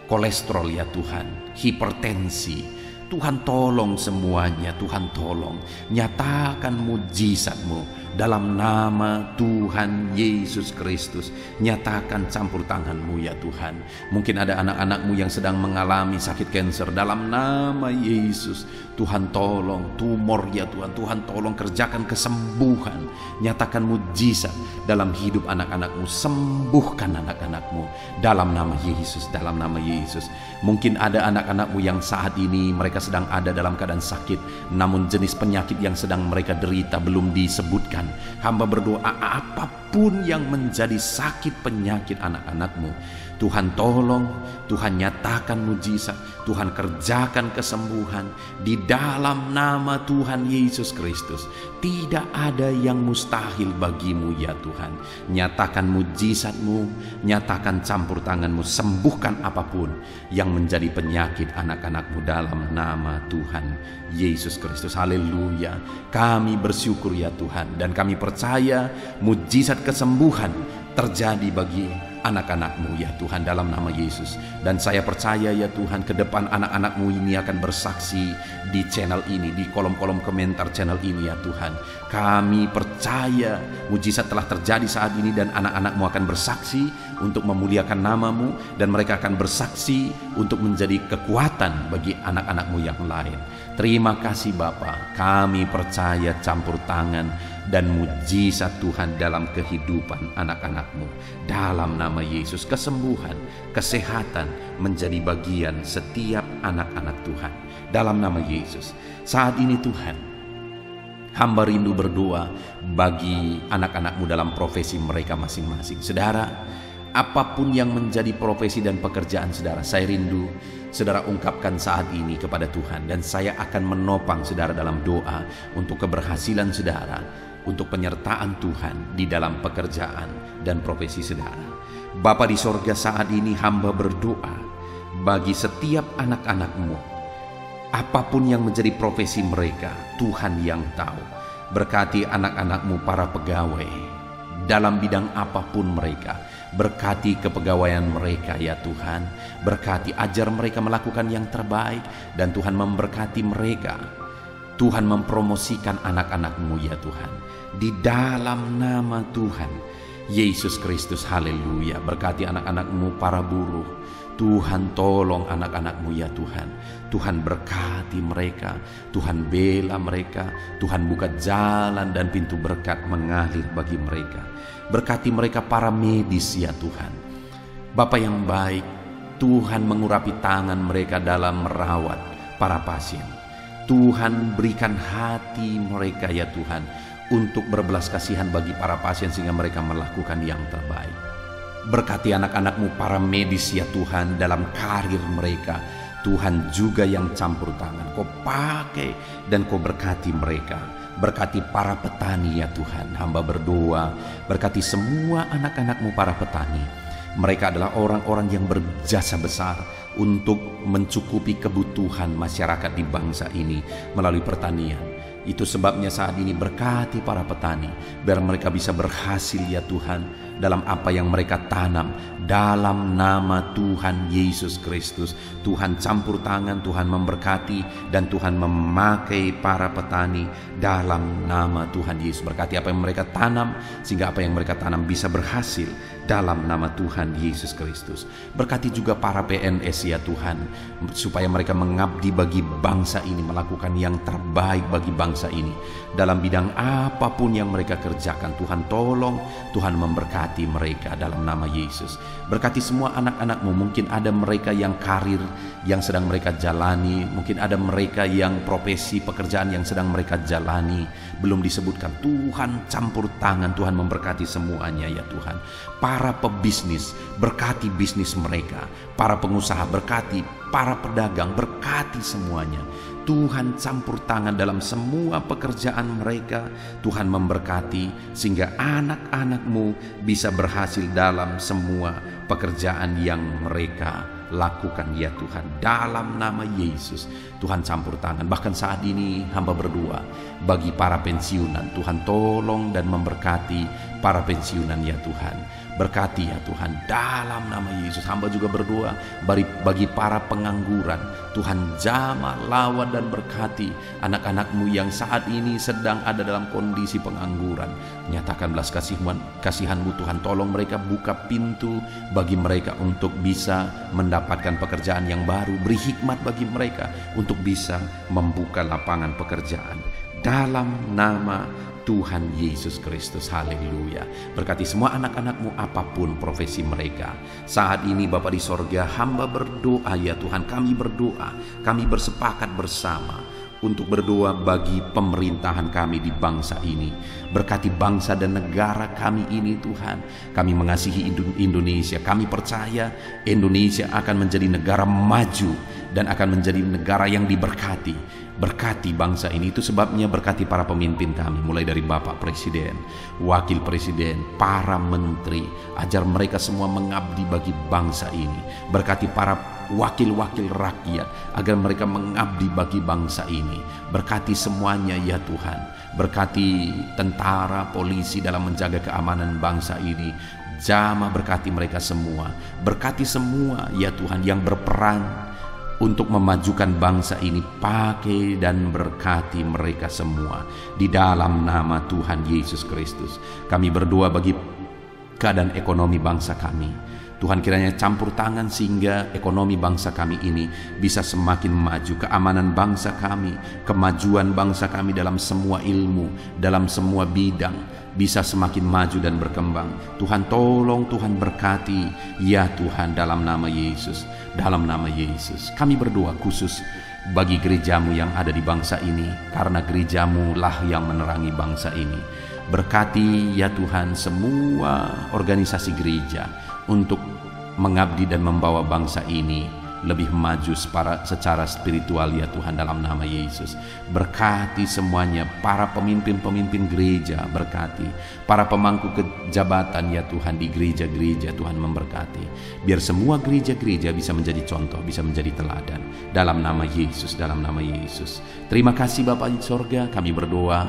kolesterol ya Tuhan, hipertensi. Tuhan tolong semuanya, Tuhan tolong nyatakan mujizat-Mu dalam nama Tuhan Yesus Kristus. Nyatakan campur tangan-Mu ya Tuhan. Mungkin ada anak-anakmu yang sedang mengalami sakit kanker, dalam nama Yesus Tuhan tolong tumor ya Tuhan. Tuhan tolong kerjakan kesembuhan, nyatakan mujizat dalam hidup anak-anakmu. Sembuhkan anak-anakmu dalam nama Yesus, dalam nama Yesus. Mungkin ada anak-anakmu yang saat ini mereka sedang ada dalam keadaan sakit, namun jenis penyakit yang sedang mereka derita belum disebutkan. Hamba berdoa, apapun yang menjadi sakit penyakit anak-anakmu, Tuhan tolong, Tuhan nyatakan mujizat, Tuhan kerjakan kesembuhan di dalam nama Tuhan Yesus Kristus. Tidak ada yang mustahil bagimu ya Tuhan. Nyatakan mujizat-Mu, nyatakan campur tangan-Mu, sembuhkan apapun yang menjadi penyakit anak-anakmu dalam nama Tuhan Yesus Kristus. Haleluya. Kami bersyukur ya Tuhan, dan kami percaya mujizat kesembuhan terjadi bagi anak-anakmu ya Tuhan dalam nama Yesus. Dan saya percaya ya Tuhan, ke depan anak-anakmu ini akan bersaksi di channel ini, di kolom-kolom komentar channel ini ya Tuhan. Kami percaya mujizat telah terjadi saat ini, dan anak-anakmu akan bersaksi untuk memuliakan nama-Mu, dan mereka akan bersaksi untuk menjadi kekuatan bagi anak-anakmu yang lain. Terima kasih Bapa, kami percaya campur tangan dan mujizat Tuhan dalam kehidupan anak-anakmu. Dalam nama Yesus, kesembuhan, kesehatan menjadi bagian setiap anak-anak Tuhan. Dalam nama Yesus, saat ini Tuhan, hamba rindu berdoa bagi anak-anakmu dalam profesi mereka masing-masing. Saudara, apapun yang menjadi profesi dan pekerjaan saudara, saya rindu saudara ungkapkan saat ini kepada Tuhan, dan saya akan menopang saudara dalam doa untuk keberhasilan saudara, untuk penyertaan Tuhan di dalam pekerjaan dan profesi saudara. Bapa di sorga, saat ini hamba berdoa bagi setiap anak-anakmu, apapun yang menjadi profesi mereka, Tuhan yang tahu. Berkati anak-anakmu para pegawai dalam bidang apapun mereka. Berkati kepegawaian mereka ya Tuhan. Berkati, ajar mereka melakukan yang terbaik, dan Tuhan memberkati mereka. Tuhan mempromosikan anak-anakmu ya Tuhan, di dalam nama Tuhan Yesus Kristus. Haleluya. Berkati anak-anakmu para buruh. Tuhan tolong anak-anakmu ya Tuhan. Tuhan berkati mereka, Tuhan bela mereka, Tuhan buka jalan dan pintu berkat mengalir bagi mereka. Berkati mereka para medis ya Tuhan. Bapa yang baik, Tuhan mengurapi tangan mereka dalam merawat para pasien. Tuhan berikan hati mereka ya Tuhan untuk berbelas kasihan bagi para pasien, sehingga mereka melakukan yang terbaik. Berkati anak-anakmu para medis ya Tuhan dalam karir mereka. Tuhan juga yang campur tangan, Kau pakai dan Kau berkati mereka. Berkati para petani ya Tuhan. Hamba berdoa, berkati semua anak-anakmu para petani. Mereka adalah orang-orang yang berjasa besar untuk mencukupi kebutuhan masyarakat di bangsa ini melalui pertanian. Itu sebabnya saat ini berkati para petani, biar mereka bisa berhasil ya Tuhan dalam apa yang mereka tanam. Dalam nama Tuhan Yesus Kristus, Tuhan campur tangan, Tuhan memberkati, dan Tuhan memakai para petani dalam nama Tuhan Yesus. Berkati apa yang mereka tanam, sehingga apa yang mereka tanam bisa berhasil dalam nama Tuhan Yesus Kristus. Berkati juga para PNS ya Tuhan, supaya mereka mengabdi bagi bangsa ini, melakukan yang terbaik bagi bangsa ini dalam bidang apapun yang mereka kerjakan. Tuhan tolong, Tuhan memberkati mereka dalam nama Yesus. Berkati semua anak-anak-Mu. Mungkin ada mereka yang karir yang sedang mereka jalani, mungkin ada mereka yang profesi pekerjaan yang sedang mereka jalani belum disebutkan. Tuhan campur tangan, Tuhan memberkati semuanya ya Tuhan. Para pebisnis, berkati bisnis mereka. Para pengusaha, berkati. Para pedagang, berkati semuanya. Tuhan campur tangan dalam semua pekerjaan mereka. Tuhan memberkati sehingga anak-anak-Mu bisa berhasil dalam semua pekerjaan yang mereka lakukan ya Tuhan. Dalam nama Yesus, Tuhan campur tangan. Bahkan saat ini hamba berdoa bagi para pensiunan. Tuhan tolong dan memberkati para pensiunan ya Tuhan. Berkati ya Tuhan dalam nama Yesus. Hamba juga berdoa bagi para pengangguran. Tuhan jamah, lawan dan berkati anak-anak-Mu yang saat ini sedang ada dalam kondisi pengangguran. Nyatakan belas kasihan-Mu Tuhan. Tolong mereka, buka pintu bagi mereka untuk bisa mendapatkan pekerjaan yang baru. Beri hikmat bagi mereka untuk bisa membuka lapangan pekerjaan. Dalam nama Tuhan Yesus Kristus, haleluya. Berkati semua anak-anak-Mu apapun profesi mereka. Saat ini Bapa di sorga, hamba berdoa ya Tuhan, kami berdoa, kami bersepakat bersama untuk berdoa bagi pemerintahan kami di bangsa ini. Berkati bangsa dan negara kami ini Tuhan. Kami mengasihi Indonesia. Kami percaya Indonesia akan menjadi negara maju dan akan menjadi negara yang diberkati. Berkati bangsa ini. Itu sebabnya berkati para pemimpin kami, mulai dari Bapak Presiden, Wakil Presiden, para menteri. Ajar mereka semua mengabdi bagi bangsa ini. Berkati para wakil-wakil rakyat agar mereka mengabdi bagi bangsa ini. Berkati semuanya ya Tuhan. Berkati tentara, polisi dalam menjaga keamanan bangsa ini. Jamah berkati mereka semua. Berkati semua ya Tuhan yang berperan untuk memajukan bangsa ini. Pakai dan berkati mereka semua di dalam nama Tuhan Yesus Kristus. Kami berdoa bagi keadaan ekonomi bangsa kami. Tuhan kiranya campur tangan sehingga ekonomi bangsa kami ini bisa semakin maju. Keamanan bangsa kami, kemajuan bangsa kami dalam semua ilmu, dalam semua bidang bisa semakin maju dan berkembang. Tuhan tolong, Tuhan berkati ya Tuhan dalam nama Yesus. Dalam nama Yesus kami berdoa khusus bagi gerejamu yang ada di bangsa ini, karena gerejamu lah yang menerangi bangsa ini. Berkati ya Tuhan semua organisasi gereja untuk mengabdi dan membawa bangsa ini lebih maju secara spiritual ya Tuhan dalam nama Yesus. Berkati semuanya, para pemimpin-pemimpin gereja berkati, para pemangku kejabatan ya Tuhan di gereja-gereja Tuhan memberkati. Biar semua gereja-gereja bisa menjadi contoh, bisa menjadi teladan dalam nama Yesus, dalam nama Yesus. Terima kasih Bapa di sorga, kami berdoa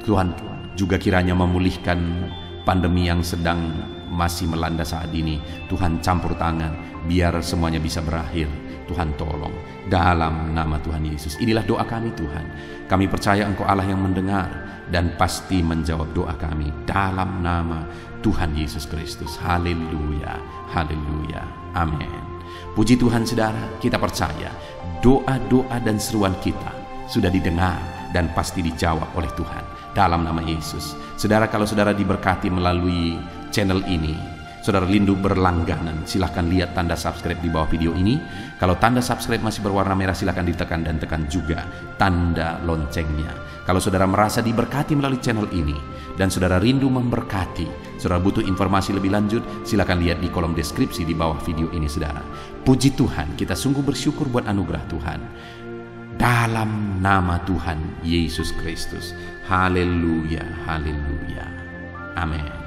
Tuhan juga kiranya memulihkan pandemi yang sedang masih melanda saat ini. Tuhan campur tangan biar semuanya bisa berakhir. Tuhan tolong dalam nama Tuhan Yesus. Inilah doa kami Tuhan. Kami percaya Engkau Allah yang mendengar dan pasti menjawab doa kami dalam nama Tuhan Yesus Kristus. Haleluya, haleluya, amin. Puji Tuhan saudara, kita percaya doa-doa dan seruan kita sudah didengar dan pasti dijawab oleh Tuhan dalam nama Yesus. Saudara, kalau saudara diberkati melalui channel ini, saudara rindu berlangganan, silahkan lihat tanda subscribe di bawah video ini. Kalau tanda subscribe masih berwarna merah, silahkan ditekan dan tekan juga tanda loncengnya. Kalau saudara merasa diberkati melalui channel ini dan saudara rindu memberkati, saudara butuh informasi lebih lanjut, silahkan lihat di kolom deskripsi di bawah video ini saudara. Puji Tuhan, kita sungguh bersyukur buat anugerah Tuhan. Dalam nama Tuhan Yesus Kristus. Haleluya, haleluya. Amin.